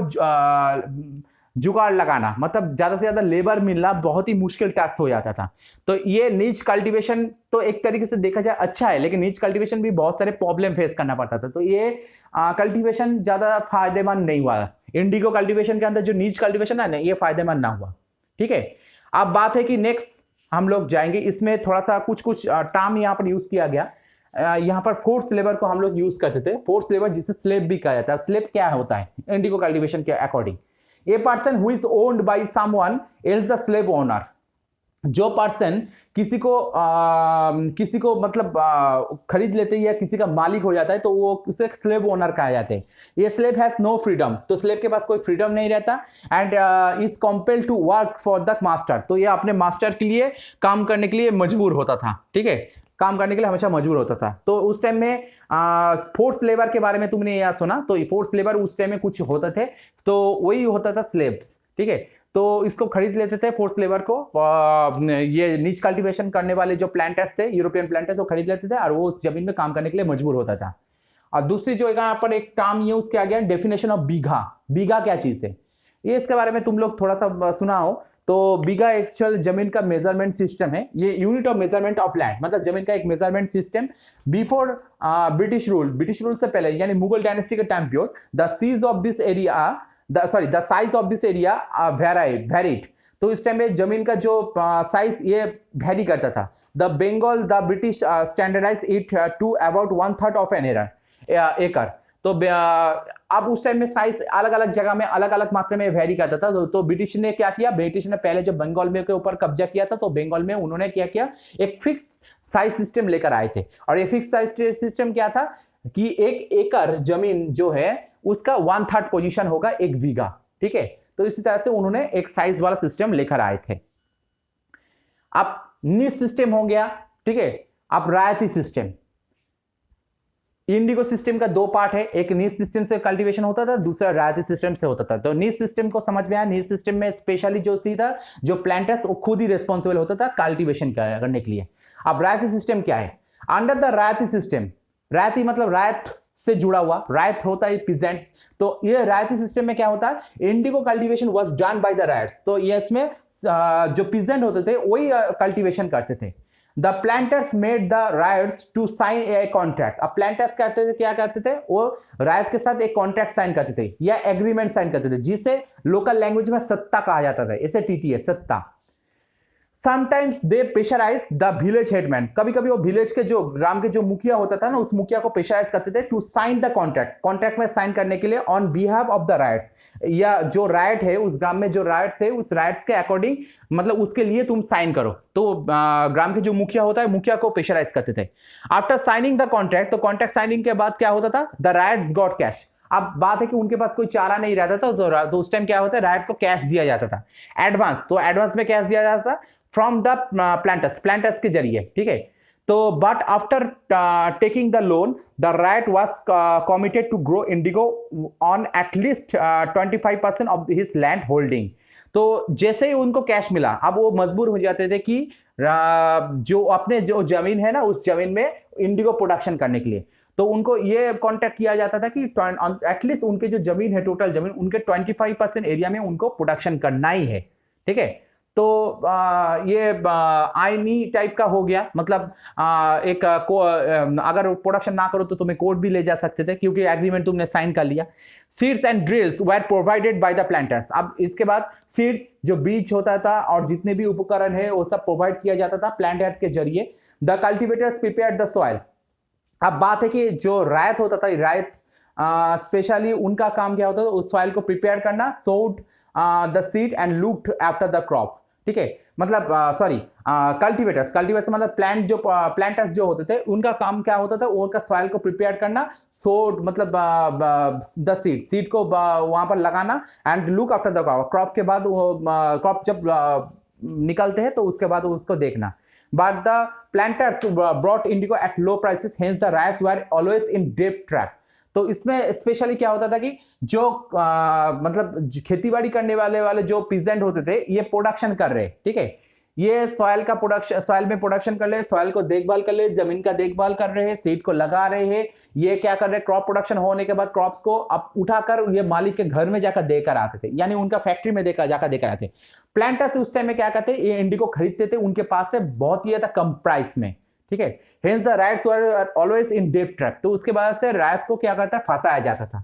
जुगाड़ लगाना, मतलब ज्यादा से ज्यादा लेबर मिलना बहुत ही मुश्किल टास्क हो जाता था। तो ये नीच कल्टीवेशन तो एक तरीके से देखा जाए अच्छा है, लेकिन नीच कल्टीवेशन भी बहुत सारे प्रॉब्लम फेस करना पड़ता था। तो ये कल्टीवेशन ज्यादा फायदेमंद नहीं हुआ। इंडिगो कल्टीवेशन के अंदर जो नीच कल्टीवेशन है ना, ये फायदेमंद ना हुआ, ठीक है। अब बात है कि नेक्स्ट हम लोग जाएंगे, इसमें थोड़ा सा कुछ टर्म यहाँ पर यूज किया गया। यहाँ पर फोर्स लेबर को हम लोग यूज करते थे, फोर्स लेबर जिसे स्लेव भी कहा जाता है। स्लेव क्या होता है इंडिगो कल्टीवेशन के according, a person who is owned by someone else the slave owner. जो पर्सन किसी को मतलब खरीद लेते या किसी का मालिक हो जाता है, तो वो उसे स्लेव ओनर कहा जाता है। ये स्लेव हैज नो फ्रीडम, तो स्लेव के पास कोई फ्रीडम नहीं रहता, and is compelled to work for the master. तो ये अपने मास्टर के लिए काम करने के लिए मजबूर होता था, ठीक है, काम करने के लिए हमेशा मजबूर होता था। तो उस टाइम में फोर्स लेबर के बारे में तुमने यह सुना, तो फोर्स लेबर उस टाइम में कुछ होते थे, तो वही होता था स्लेव्स, ठीक है। तो इसको खरीद लेते थे फोर्स लेबर को, ये नीच कल्टीवेशन करने वाले जो प्लांटर्स थे, यूरोपियन प्लांटर्स, वो खरीद लेते थे और वो उस जमीन में काम करने के लिए मजबूर होता था। और दूसरी जो यहाँ पर एक टर्म यूज किया गया, डेफिनेशन ऑफ बीघा। बीघा क्या चीज है, ये इसके बारे में तुम लोग थोड़ा सा सुना हो। तो बीघा एक्चुअल जमीन का मेजरमेंट सिस्टम है, ये unit of measurement of land, मतलब जमीन का एक measurement system. Before British rule से पहले, यानी मुगल डायनेस्टी के time period, the size of this area varied. तो इस टाइम में जमीन का जो साइज ये वेरी करता था। The British standardise it to about 1/3 of an acre. तो अब उस टाइम में साइज अलग अलग जगह में अलग अलग मात्रा में वेरी करता था। तो ब्रिटिश ने क्या किया, ब्रिटिश ने पहले जब बंगाल में के ऊपर कब्जा किया था तो बंगाल में उन्होंने क्या किया, एक फिक्स साइज सिस्टम लेकर आए थे। और ये फिक्स साइज सिस्टम क्या था कि 1 एकड़ जमीन जो है उसका 1/3 पोजीशन होगा 1 बीघा, ठीक है। तो इसी तरह से उन्होंने एक साइज वाला सिस्टम लेकर आए थे। अब नीश सिस्टम हो गया, ठीक है। अब रायती सिस्टम, इंडिगो सिस्टम का 2 पार्ट है, एक नीश सिस्टम से कल्टीवेशन होता था, दूसरा रायती सिस्टम से होता था। तो नीश सिस्टम को समझ में आया। नीश सिस्टम में स्पेशली जो थी था, जो प्लांटर्स वो खुद ही रिस्पॉन्सिबल होता था कल्टीवेशन करने के लिए। अब रायती सिस्टम क्या है? अंडर द रायती सिस्टम, रायती मतलब रायत से जुड़ा हुआ, रायत होता है पीजेंट्स। तो ये रायती सिस्टम में क्या होता है, indigo cultivation was done by the ryots. तो ये इसमें जो पीजेंट होते थे वही कल्टीवेशन करते थे। The planters made the ryots to sign a contract. अब प्लांटर्स करते थे, क्या करते थे, वो रायट के साथ एक कॉन्ट्रैक्ट साइन करते थे या एग्रीमेंट साइन करते थे, जिसे लोकल लैंग्वेज में सत्ता कहा जाता था। इसे टीटीए, सत्ता। Sometimes they pressurise the village headman. कभी कभी वो विलेज के जो ग्राम के जो मुखिया होता था ना, उस मुखिया को प्रेशराइज करते थे to sign the contract, contract में साइन करने के लिए on behalf of the ryots, या जो राइट है उस ग्राम में, जो राइट्स है उस राइट्स के अकॉर्डिंग, मतलब उसके लिए तुम साइन करो। तो ग्राम के जो मुखिया होता है, मुखिया को प्रेशराइज करते थे। आफ्टर साइनिंग द कॉन्ट्रैक्ट, तो कॉन्ट्रैक्ट साइनिंग के बाद क्या होता था, द राइट्स गॉट कैश। अब बात है कि उनके पास कोई चारा नहीं रहता था, तो उस टाइम क्या होता है, राइट्स को कैश दिया जाता था, एडवांस। तो एडवांस में कैश दिया जाता था फ्रॉम द प्लांटर्स के जरिए, ठीक है। तो but after taking the loan, the ryot was committed to grow indigo on at least 25% of his land holding. तो जैसे ही उनको कैश मिला, अब वो मजबूर हो जाते थे कि जो अपने जो जमीन है ना, उस जमीन में इंडिगो प्रोडक्शन करने के लिए। तो उनको ये कॉन्ट्रैक्ट किया जाता था कि एटलीस्ट उनके जो जमीन है, टोटल जमीन, उनके 25% एरिया में उनको प्रोडक्शन करना ही है, ठीक है। तो ये आईनी टाइप का हो गया, मतलब अगर प्रोडक्शन ना करो तो तुम्हें कोर्ट भी ले जा सकते थे, क्योंकि एग्रीमेंट तुमने साइन कर लिया। Seeds and drills were provided by the planters. अब इसके बाद सीड्स, जो बीज होता था और जितने भी उपकरण है वो सब प्रोवाइड किया जाता था प्लांटर के जरिए। The cultivators prepared the soil. अब बात है कि जो रायत होता था, रायत स्पेशली उनका काम क्या होता था, उस सॉइल को प्रिपेयर करना, सोड the seed and looked after the crop, ठीक है। मतलब सॉरी, कल्टीवेटर्स मतलब प्लांटर्स जो होते थे, उनका काम क्या होता था, उनका सॉइल को प्रिपेयर करना, सोड मतलब द सीड को वहां पर लगाना, and look after the crop के बाद वो क्रॉप जब निकलते हैं तो उसके बाद उसको देखना। But the planters brought Indigo at low prices, hence the rights were always in debt trap. तो इसमें स्पेशली क्या होता था कि जो मतलब खेतीबाड़ी करने वाले जो पीजेंट होते थे, ये प्रोडक्शन कर रहे, ठीक है, ये सॉइल का प्रोडक्शन, सॉइल में प्रोडक्शन कर रहे, सॉइल को देखभाल कर रहे, जमीन का देखभाल कर रहे हैं, सीड को लगा रहे हैं, ये क्या कर रहे, क्रॉप प्रोडक्शन होने के बाद क्रॉप्स को अब उठाकर ये मालिक के घर में जाकर देकर आते थे, यानी उनका फैक्ट्री में जाकर देकर आते। प्लांटर्स उस टाइम में क्या करते, ये इंडिगो खरीदते थे उनके पास से बहुत ही कम प्राइस में, ठीक है। Hence the rights were always in debt trap. तो उसके बाद से राइट्स को क्या करता है, फंसाया जाता था।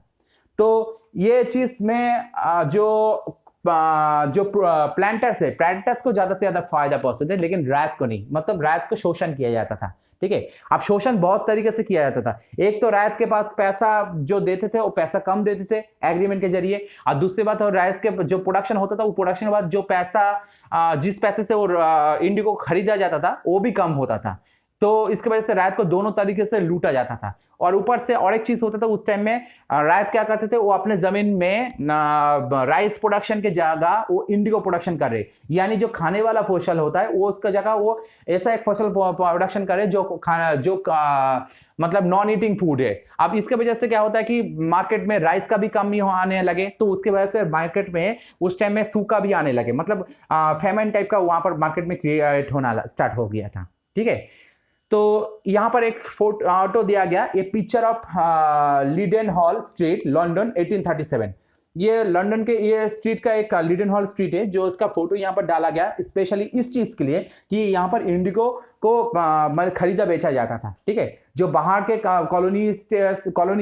तो ये चीज में जो प्लांटर्स है, प्लांटर्स को ज्यादा से ज्यादा फायदा पहुंचते थे, लेकिन रायत को नहीं, मतलब रायत को शोषण किया जाता था, ठीक है। अब शोषण बहुत तरीके से किया जाता था। एक तो रायत के पास पैसा जो देते थे वो पैसा कम देते थे एग्रीमेंट के जरिए, और दूसरी बात रायत के जो प्रोडक्शन होता था, वो प्रोडक्शन के बाद जो पैसा, जिस पैसे से वो इंडिगो खरीदा जाता था, वो भी कम होता था। तो इसके वजह से रायत को दोनों तरीके से लूटा जाता था। और ऊपर से और एक चीज होता था, उस टाइम में रायत क्या करते थे, वो अपने जमीन में राइस प्रोडक्शन के जगह वो इंडिगो प्रोडक्शन कर रहे, यानी जो खाने वाला फसल होता है वो उसका जगह वो ऐसा एक फसल प्रोडक्शन करे जो खाना, जो मतलब नॉन ईटिंग फूड है। अब इसके वजह से क्या होता है कि मार्केट में राइस का भी कमी आने लगे, तो उसके वजह से मार्केट में उस टाइम में सूखा भी आने लगे, मतलब फेमेन टाइप का वहां पर मार्केट में क्रिएट होना स्टार्ट हो गया था, ठीक है। तो यहां पर एक फोटो दिया गया, ये picture of Leadenhall street, London 1837। ये लंदन के ये स्ट्रीट का एक लीडन हॉल स्ट्रीट है, जो इसका फोटो यहाँ पर डाला गया स्पेशली इस चीज के लिए कि यहाँ पर इंडिगो को खरीदा बेचा जाता था, ठीक है। जो बाहर के कॉलोनी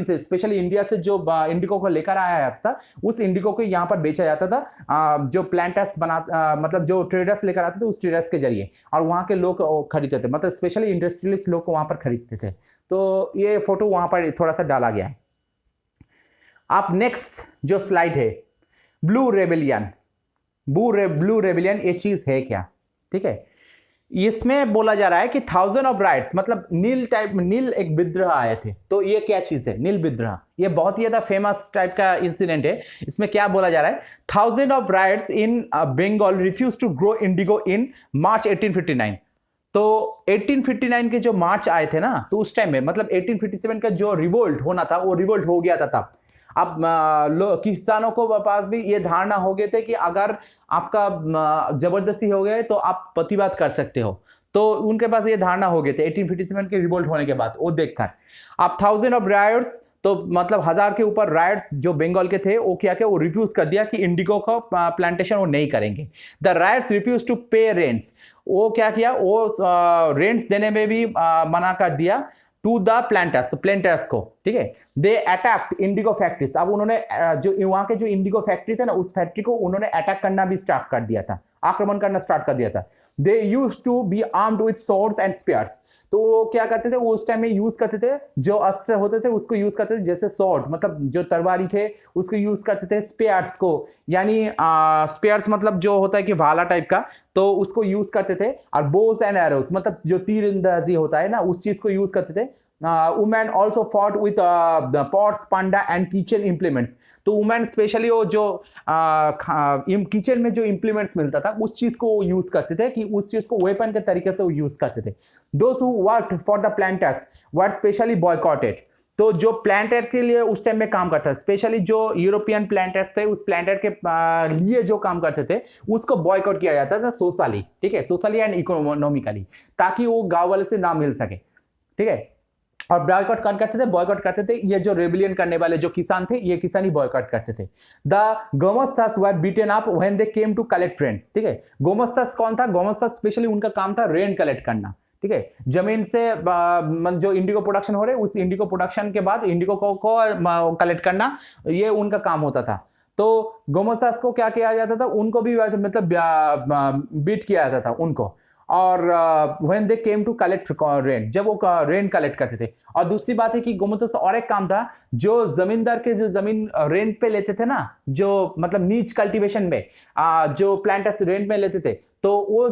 से स्पेशली इंडिया से जो इंडिगो को लेकर आया जाता था, उस इंडिगो को यहाँ पर बेचा जाता था, जो प्लांटर्स मतलब जो ट्रेडर्स लेकर आते थे, उस ट्रेडर्स के जरिए, और वहाँ के लोग खरीदते थे, मतलब स्पेशली इंडस्ट्रियलिस्ट लोग को वहाँ पर खरीदते थे। तो ये फोटो वहाँ पर थोड़ा सा डाला गया है। आप नेक्स्ट जो स्लाइड है, ब्लू रेबेलियन, ब्लू रेबेलियन ये चीज है क्या? ठीक है, इसमें बोला जा रहा है कि 1000 ऑफ राइट्स, मतलब नील एक विद्रोह आए थे। तो ये क्या चीज है? नील विद्रोह, ये बहुत ही ज्यादा फेमस टाइप का इंसिडेंट है। इसमें क्या बोला जा रहा है? 1000 of ryots in Bengal refuse to grow indigo in March 1859। तो 1859 के जो मार्च आए थे ना, तो उस टाइम में मतलब 1857 का जो रिवोल्ट होना था वो रिवोल्ट हो गया था तब। अब किसानों को पास भी ये धारणा हो गए थे कि अगर आपका जबरदस्ती हो गए तो आप प्रतिवाद कर सकते हो। तो उनके पास ये धारणा हो गए थे 1857 के रिवोल्ट होने के बाद। वो देखकर आप 1000 ऑफ राइट्स, तो मतलब 1000 के ऊपर राइट्स जो बंगाल के थे वो क्या वो रिफ्यूज कर दिया कि इंडिगो का प्लांटेशन वो नहीं करेंगे। द राइट्स रिफ्यूज टू पे रेंट्स, वो क्या किया, वो रेंट्स देने में भी मना कर दिया टू द प्लांटर्स को। ठीक है, दे अटैक्ड इंडिगो फैक्ट्रीज। अब उन्होंने जो वहां के जो इंडिगो फैक्ट्री थे ना, उस फैक्ट्री को उन्होंने अटैक करना भी स्टार्ट कर दिया था, आक्रमण करना स्टार्ट कर दिया था। They used to be armed with swords and spears. तो वो क्या करते थे, वो उस टाइम में यूज करते थे, जो अस्त्र होते थे उसको यूज करते थे, जैसे सॉर्ड मतलब जो तलवारी थे उसको यूज करते थे, स्पेयर्स को यानी स्पेयर्स मतलब जो होता है कि भाला टाइप का, तो उसको यूज करते थे। और बोस एंड एरोस मतलब जो तीरंदाजी होता है ना, उस चीज को यूज करते थे। Women also fought with pots, Panda and kitchen implements. तो वुमेन स्पेशली वो जो किचन में जो इंप्लीमेंट्स मिलता था उस चीज को यूज करते थे, कि उस चीज को वेपन के तरीके से वो यूज करते थे। Those who worked for the planters were specially boycotted. तो जो प्लांटर के लिए उस टाइम में काम करता है, स्पेशली जो यूरोपियन प्लांटर्स थे उस प्लांटर के लिए जो काम करते थे उसको बॉयकॉट किया जाता था सोशली। ठीक है, सोशली एंड इकोनॉमिकली, ताकि वो गांव वाले से ना मिल सके। ठीक है, और बॉयकॉट बॉयकॉट करते थे ये जो रेबिलियन करने वाले जो किसान थे, ये किसान ही बॉयकॉट करते थे। The gomasthas were beaten up when they came to collect rent. ठीक है, गोमस्तास कौन था? गोमस्तास स्पेशली उनका काम था रेंट कलेक्ट करना। ठीक है, जमीन से जो इंडिगो प्रोडक्शन हो रहे उस इंडिगो प्रोडक्शन के बाद इंडिगो को कलेक्ट करना, ये उनका काम होता था। तो गोमस्तास को क्या किया जाता था? उनको भी मतलब बीट किया जाता था उनको। और when they came to collect rent, जब वो रेंट कलेक्ट करते थे। और दूसरी बात है कि गोमस्तास और एक काम था, जो जमींदार के जो जमीन रेंट पे लेते थे ना, जो मतलब नीच कल्टीवेशन में जो प्लांटर्स रेंट में लेते थे, तो वो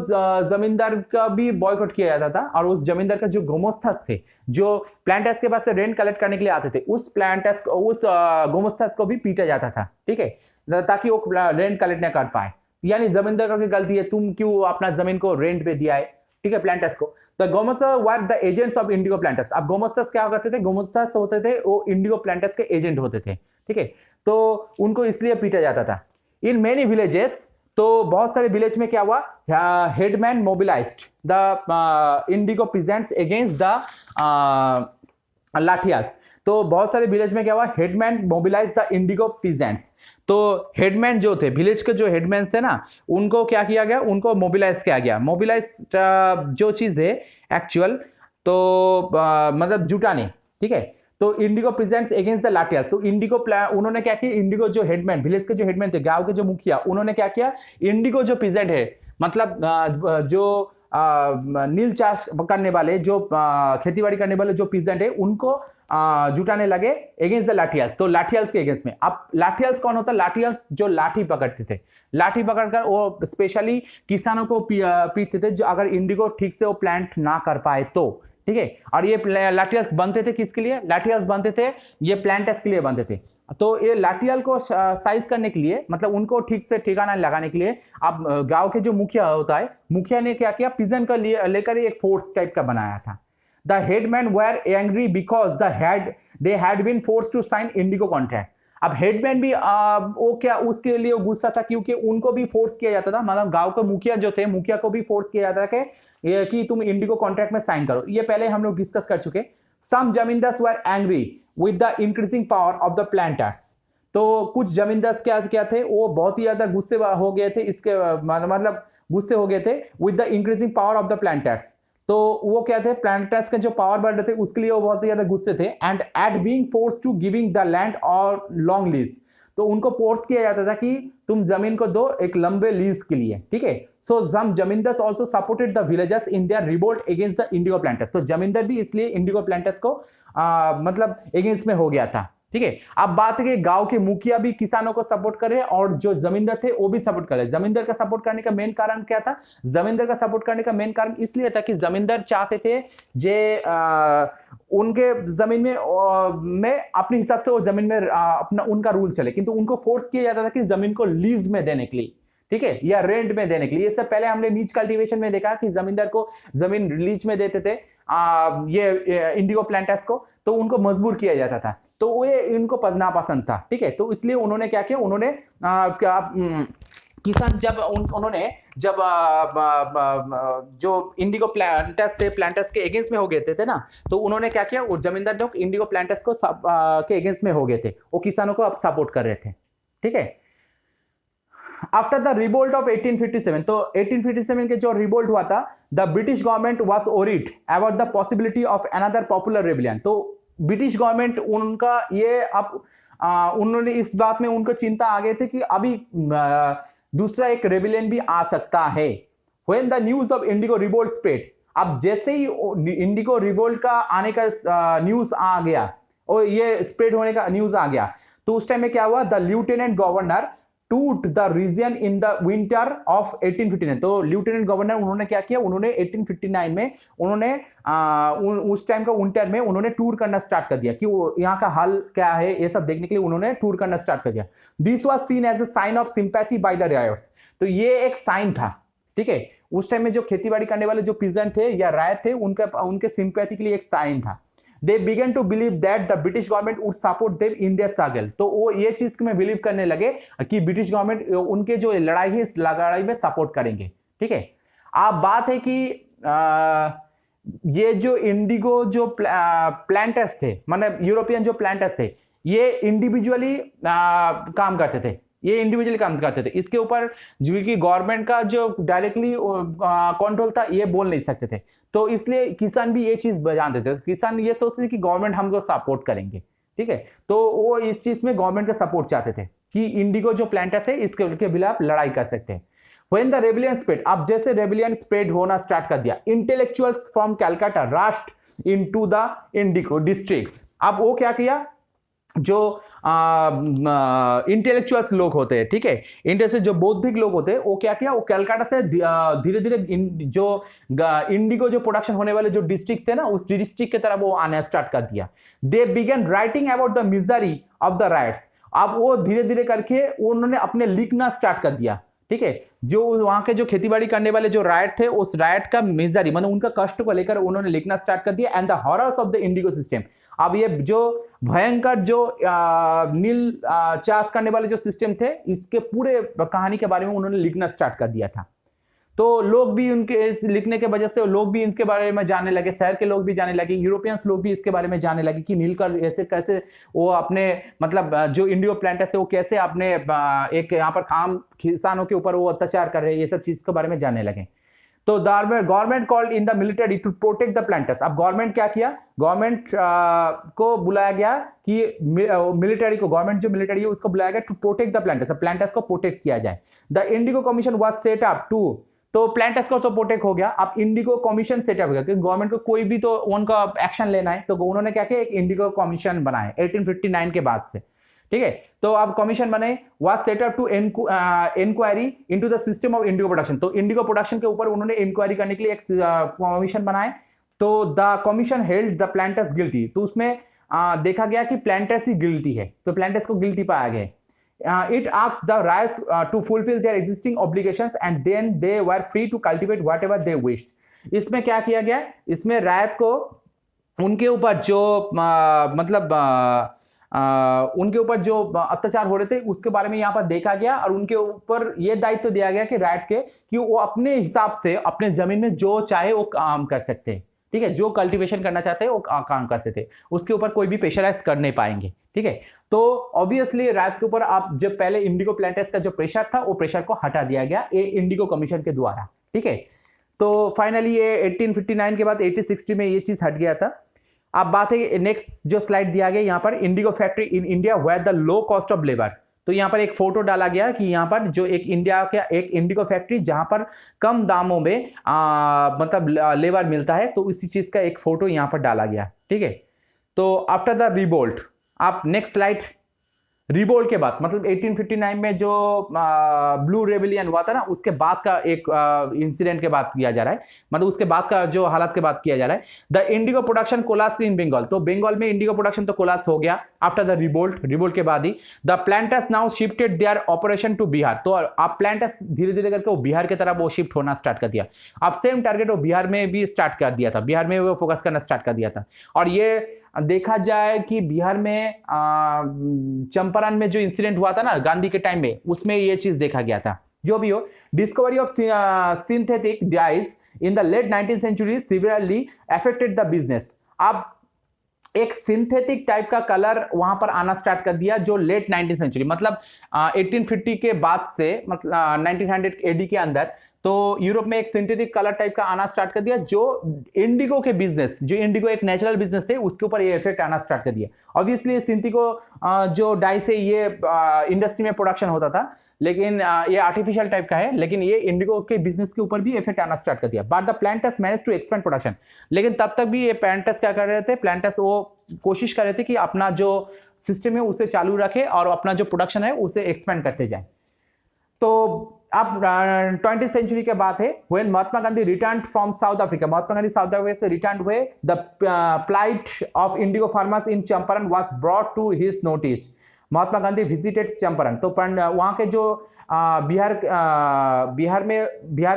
जमींदार का भी बॉयकॉट किया जाता था। और उस जमींदार का जो गोमस्तास थे, जो प्लांटर्स के पास से रेंट कलेक्ट करने के लिए आते थे, उस गोमस्तास को भी पीटा जाता था। ठीक है, ताकि वो रेंट कलेक्ट न कर पाए। यानी जमींदार की गलती है, तुम क्यों अपना जमीन को रेंट पे दिया है। ठीक है, प्लांटर्स को। तो gomasthas were the agents of indigo planters. अब गोमस्तास क्या करते थे? गोमस्तास होते थे वो इंडिगो प्लांटर्स के एजेंट होते थे। ठीक है, तो उनको इसलिए पीटा जाता था। इन मेनी विलेजेस, तो बहुत सारे विलेज में क्या हुआ? Headman mobilised the indigo peasants against the lathiyals. तो बहुत सारे विलेज में क्या हुआ? Headman mobilise the indigo peasants. तो हेडमैन जो थे, विलेज के जो हेडमैन थे ना, उनको क्या किया गया? उनको मोबिलाइज किया गया। मोबिलाइज जो चीज है एक्चुअल, तो मतलब जुटाने। ठीक है, तो Indigo presents against the lathiyals. तो इंडिगो उन्होंने क्या किया? इंडिगो जो हेडमैन, विलेज के जो हेडमैन थे, गांव के जो मुखिया, उन्होंने क्या किया? इंडिगो जो पीजेंट है, मतलब जो नील चाष करने वाले, जो खेतीबाड़ी करने वाले जो पीजेंट है, उनको जुटाने लगे अगेंस्ट द लाठियाल्स। तो लाठियाल्स के अगेंस्ट में। अब लाठियाल्स कौन होता है? लाठियाल्स जो लाठी पकड़ते थे, लाठी पकड़कर वो स्पेशली किसानों को पीटते थे, जो अगर इंडिगो ठीक से वो प्लांट ना कर पाए तो। ठीक है, और ये लाठियाल्स बनते थे किसके लिए? लाठियाल्स बनते थे ये प्लांटर्स के लिए बनते थे। तो ये लाठियाल को साइज करने के लिए, मतलब उनको ठीक से ठिकाना लगाने के लिए, अब गांव के जो मुखिया होता है, मुखिया ने क्या किया? पिजन का लेकर एक फोर्स टाइप का बनाया था। The headman were angry because they had been forced to sign indigo contract. अब हेडमैन भी वो क्या उसके लिए गुस्सा था, क्योंकि उनको भी फोर्स किया जाता था, मतलब गांव के मुखिया जो थे, मुखिया को भी फोर्स किया जाता था कि तुम इंडिगो कॉन्ट्रैक्ट में साइन करो। ये पहले हम लोग डिस्कस कर चुके। Some zamindars were angry with the increasing power of the planters. तो कुछ जमींदार क्या थे? वो बहुत ही ज्यादा गुस्से हो गए थे, इसके मतलब गुस्से हो गए थे with the increasing power of the planters. तो वो क्या थे? प्लांटर्स के जो पावर बढ़ रहे थे उसके लिए वो बहुत ही ज्यादा गुस्से थे। And at being forced to giving the land और लॉन्ग लीज। तो उनको फोर्स किया जाता था कि तुम जमीन को दो एक लंबे लीज के लिए। ठीक है, so some zamindars also supported the villagers in their revolt against the indigo planters. तो जमींदार भी इसलिए इंडिगो प्लांटर्स को मतलब अगेंस्ट में हो गया था। ठीक है। अब बात है कि गांव के मुखिया भी किसानों को सपोर्ट कर रहे हैं और जो जमींदार थे वो भी सपोर्ट कर रहे हैं। जमींदार का सपोर्ट करने का मेन कारण क्या था? जमींदार का सपोर्ट करने का मेन कारण इसलिए था कि जमींदार चाहते थे जे उनके जमीन में अपने हिसाब से वो जमीन में अपना उनका रूल चले, किंतु उनको फोर्स किया जाता था कि जमीन को लीज में देने के लिए, ठीक है, या रेंट में देने के लिए। इससे पहले हमने नीच कल्टीवेशन में देखा कि जमींदार को जमीन लीज में देते थे ये इंडिगो प्लांटर्स को, तो उनको मजबूर किया जाता था, तो वो इनको नापसंद था, ठीक है। तो इसलिए उन्होंने क्या किया, उन्होंने किसान जब उन्होंने जब जो इंडिगो प्लांटर्स थे, प्लांटर्स के अगेंस्ट में हो गए थे ना, तो उन्होंने क्या किया, वो जमींदार लोग इंडिगो प्लांटर्स को के अगेंस्ट में हो गए थे, वो किसानों को अब सपोर्ट कर रहे थे, ठीक है। आफ्टर द रिवोल्ट ऑफ 1857, तो 1857 के जो रिवोल्ट हुआ था, the British government was worried about the possibility of another popular rebellion. तो ब्रिटिश गवर्नमेंट उनका ये अब उन्होंने इस बात में उनको चिंता आ गई थी कि अभी दूसरा एक रेबेलियन भी आ सकता है। When the news of Indigo revolt spread, अब जैसे ही इंडिगो रिवोल्ट का आने का न्यूज आ गया और ये स्प्रेड होने का न्यूज आ गया, तो उस टाइम में क्या हुआ, द लेफ्टिनेंट गवर्नर टूट the region in the winter of 1859। तो लेफ्टिनेंट गवर्नर उन्होंने क्या किया, उन्होंने 1859 में उन्होंने उस टाइम का विंटर में उन्होंने टूर करना स्टार्ट कर दिया कि वो यहाँ का हाल क्या है ये सब देखने के लिए उन्होंने टूर करना स्टार्ट कर दिया। This was seen as a sign of sympathy by the ryots. तो ये एक साइन था, ठीक है, उस टाइम में जो खेतीबाड़ी करने वाले जो पीजेंट थे या रायत थे उनके सिंपैथी के लिए एक साइन था। They began to believe that the British government would support them in their struggle। तो वो ये चीज में बिलीव करने लगे कि ब्रिटिश गवर्नमेंट उनके जो लड़ाई है इस लड़ाई में सपोर्ट करेंगे, ठीक है। अब बात है कि ये जो इंडिगो जो प्लांटर्स थे, मतलब यूरोपियन जो प्लांटर्स थे, ये इंडिविजुअली काम करते थे, ये इंडिविजुअली काम करते थे। इसके ऊपर जो कि गवर्नमेंट का जो डायरेक्टली कंट्रोल था ये बोल नहीं सकते थे, तो इसलिए किसान भी ये चीज जानते थे। किसान ये सोचते थे कि गवर्नमेंट हमको सपोर्ट करेंगे, ठीक है, तो वो इस चीज में गवर्नमेंट का सपोर्ट चाहते थे कि इंडिगो जो प्लांटर्स है इसके खिलाफ लड़ाई कर सकते हैं। When the rebellion spread, अब जैसे रेबिलियन स्प्रेड होना स्टार्ट कर दिया, intellectuals from Calcutta rushed into the Indigo districts. अब वो क्या किया, जो इंटेलेक्चुअल्स लोग होते हैं, ठीक है, इंटेलेक्चुअल जो बौद्धिक लोग होते हैं, वो क्या किया, वो कलकत्ता से धीरे धीरे जो इंडिगो जो प्रोडक्शन होने वाले जो डिस्ट्रिक्ट थे ना, उस डिस्ट्रिक्ट की तरफ वो आना स्टार्ट कर दिया। दे begin writing about the misery of the rights. अब वो धीरे धीरे करके उन्होंने अपने लिखना स्टार्ट कर दिया, ठीक है, जो वहां के जो खेतीबाड़ी करने वाले जो राइट थे उस राइट का मिजरी मतलब उनका कष्ट को लेकर उन्होंने लिखना स्टार्ट कर दिया। And the horrors of the Indigo system. अब ये जो भयंकर जो नील चाष करने वाले जो सिस्टम थे, इसके पूरे कहानी के बारे में उन्होंने लिखना स्टार्ट कर दिया था। तो लोग भी उनके इस लिखने के वजह से लोग भी इनके बारे में जानने लगे, शहर के लोग भी जानने लगे, यूरोपियंस लोग भी इसके बारे में जानने लगे कि नीलकर ऐसे कैसे वो अपने मतलब जो इंडिगो प्लांटर्स है वो कैसे अपने एक यहाँ पर काम किसानों के ऊपर वो अत्याचार कर रहे हैं, ये सब चीज के बारे में जानने लगे। तो government called in the military to protect the planters. अब गवर्नमेंट क्या किया, गवर्नमेंट को बुलाया गया कि मिलिटरी को, गवर्नमेंट जो मिलिटरी है उसको बुलाया गया to protect the planters, planters को प्रोटेक्ट किया जाए। The indigo commission was set up to, तो प्लांटर्स को तो प्रोटेक्ट हो गया, अब इंडिगो कमीशन सेटअप हो गया क्योंकि गवर्नमेंट को कोई भी तो उनका एक्शन लेना है, तो उन्होंने क्या किया, एक इंडिगो कमीशन बनाए 1859 के बाद से, ठीक है। तो अब कमीशन बने, was set up to inquiry into the system of indigo production. तो इंडिगो प्रोडक्शन के ऊपर उन्होंने इंक्वायरी करने के लिए एक कमीशन बनाए। तो the commission held the planters guilty, तो उसमें देखा गया कि प्लांटर्स ही गिल्टी है, तो प्लांटर्स को गिल्टी पाया गया। It asks the riots to fulfill their existing obligations and then they were free to cultivate whatever they wished। इसमें क्या किया गया, इसमें रायत को उनके ऊपर जो मतलब उनके ऊपर जो अत्याचार हो रहे थे उसके बारे में यहाँ पर देखा गया और उनके ऊपर यह दायित्व दिया गया कि रायत के कि वो अपने हिसाब से अपने जमीन में जो चाहे वो काम कर सकते हैं, ठीक है, जो कल्टीवेशन करना चाहते हैं वो काम कर सकते हैं, उसके ऊपर कोई भी प्रेशराइज कर नहीं पाएंगे, ठीक है। तो ऑब्वियसली रायत के ऊपर आप जब पहले इंडिगो प्लांटर्स का जो प्रेशर था वो प्रेशर को हटा दिया गया ये इंडिगो कमीशन के द्वारा, ठीक है। तो फाइनली ये 1859 के बाद 1860 में ये चीज हट गया था। अब बात है नेक्स्ट जो स्लाइड दिया गया यहाँ पर, indigo factory in India where the low cost of labour. तो यहाँ पर एक फोटो डाला गया कि यहाँ पर जो एक इंडिया का एक इंडिगो फैक्ट्री जहां पर कम दामों में मतलब लेबर मिलता है, तो इसी चीज का एक फोटो यहाँ पर डाला गया, ठीक है। तो आफ्टर द रिवोल्ट, आप नेक्स्ट स्लाइड। रिवोल्ट के बाद मतलब 1859 में जो ब्लू रेबिलियन हुआ था ना, उसके बाद का एक इंसिडेंट के बाद किया जा रहा है, मतलब उसके बाद का जो हालत के बाद किया जा रहा है। द इंडिगो प्रोडक्शन कोलाप्स इन बंगाल, तो बंगाल में इंडिगो प्रोडक्शन तो कोलाप्स हो गया आफ्टर द रिवोल्ट के बाद ही। The planters now shifted their operation to Bihar, तो आप प्लांटर्स धीरे धीरे करके वो बिहार की तरफ वो शिफ्ट होना स्टार्ट कर दिया। अब सेम टारगेट वो बिहार में भी स्टार्ट कर दिया था, बिहार में वो फोकस करना स्टार्ट कर दिया था। और ये देखा जाए कि बिहार में चंपारण में जो इंसिडेंट हुआ था ना गांधी के टाइम में, उसमें ये चीज देखा गया था। जो भी हो, discovery of synthetic dyes in the late 19th century severely affected the business. अब एक सिंथेटिक टाइप का कलर वहां पर आना स्टार्ट कर दिया जो लेट 19th सेंचुरी मतलब 1850 के बाद से, मतलब 1900 एडी के अंदर, तो यूरोप में एक सिंथेटिक कलर टाइप का आना स्टार्ट कर दिया, जो इंडिगो के बिजनेस, जो इंडिगो एक नेचुरल बिजनेस थे, उसके ऊपर ये इफेक्ट आना स्टार्ट कर दिया। ऑब्वियसली सिंथेटिको जो डाई से ये इंडस्ट्री में प्रोडक्शन होता था, लेकिन ये आर्टिफिशियल टाइप का है, लेकिन ये इंडिगो के बिजनेस के ऊपर भी इफेक्ट आना स्टार्ट कर दिया। But the planters manage to expand production, लेकिन तब तक भी ये प्लांटर्स क्या कर रहे थे, प्लांटर्स वो कोशिश कर रहे थे कि अपना जो सिस्टम है उसे चालू रखे और अपना जो प्रोडक्शन है उसे एक्सपेंड करते जाए। तो अब 20th सेंचुरी के बात है, when Mahatma Gandhi return from South Africa, Mahatma Gandhi South Africa से रिटर्न हुए, the plight of indigo farmers in Champaran was brought to his notice. Mahatma Gandhi visited Champaran, तो वहां के जो बिहार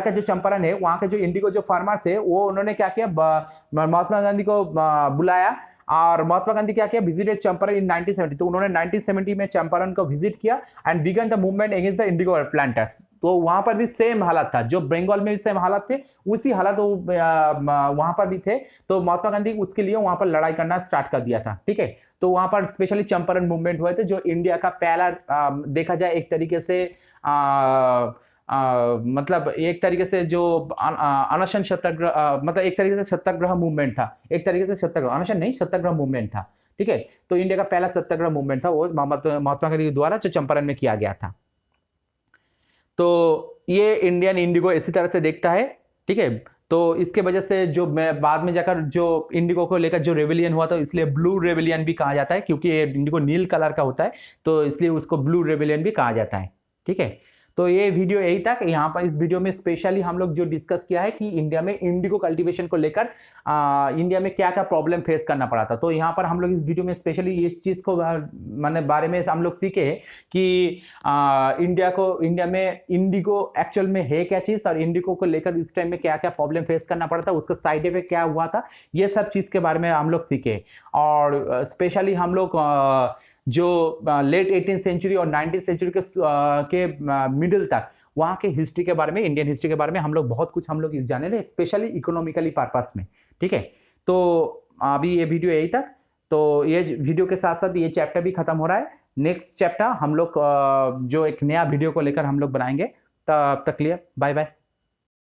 का जो चंपारण है, वहां के जो इंडिगो जो फार्मर्स है, वो उन्होंने क्या किया, महात्मा गांधी को बुलाया और महात्मा गांधी क्या किया, विजिटेड चंपारण इन 1970, तो उन्होंने 1970 में चंपारण को विजिट किया and begin the movement against the indigo planters. तो वहां पर भी सेम हालत था, जो बंगाल में भी सेम हालत थे, उसी हालत वहां पर भी थे। तो महात्मा गांधी उसके लिए वहां पर लड़ाई करना स्टार्ट कर दिया था, ठीक है। तो वहां पर स्पेशली चंपारण मूवमेंट हुए थे, जो इंडिया का पहला देखा जाए एक तरीके से मतलब एक तरीके से जो अनशन सत्याग्रह, मतलब एक तरीके से सत्याग्रह मूवमेंट था, एक तरीके से सत्याग्रह, अनशन नहीं, सत्याग्रह मूवमेंट था, ठीक है। तो इंडिया का पहला सत्याग्रह मूवमेंट था, वो महात्मा गांधी के द्वारा जो चंपारण में किया गया था। तो ये इंडियन इंडिगो इसी तरह से देखता है, ठीक है। तो इसके वजह से जो बाद में जाकर जो इंडिगो को लेकर जो रेविलियन हुआ था, इसलिए ब्लू रेविलियन भी कहा जाता है, क्योंकि ये इंडिगो नील कलर का होता है, तो इसलिए उसको ब्लू रेविलियन भी कहा जाता है, ठीक है। तो ये वीडियो यही तक। यहाँ पर इस वीडियो में स्पेशली हम लोग जो डिस्कस किया है कि इंडिया में इंडिगो कल्टीवेशन को लेकर इंडिया में क्या क्या प्रॉब्लम फेस करना पड़ा था। तो यहाँ पर हम लोग इस वीडियो में स्पेशली इस चीज़ को मैंने बारे में हम लोग सीखे कि इंडिया में इंडिगो एक्चुअल में है क्या चीज़, और इंडिगो को लेकर इस टाइम में क्या क्या प्रॉब्लम फेस करना पड़ा था, उसका साइड इफेक्ट क्या हुआ था, ये सब चीज़ के बारे में हम लोग सीखे। और स्पेशली हम लोग जो लेट 18th सेंचुरी और 19th सेंचुरी के मिडिल तक वहाँ के हिस्ट्री के बारे में, इंडियन हिस्ट्री के बारे में हम लोग बहुत कुछ हम लोग जाने रहे, स्पेशली इकोनॉमिकली पर्पस में, ठीक है। तो अभी ये वीडियो यही तक। तो ये वीडियो के साथ साथ ये चैप्टर भी खत्म हो रहा है। नेक्स्ट चैप्टर हम लोग जो एक नया वीडियो को लेकर हम लोग बनाएंगे। तब तक लिए बाय बाय।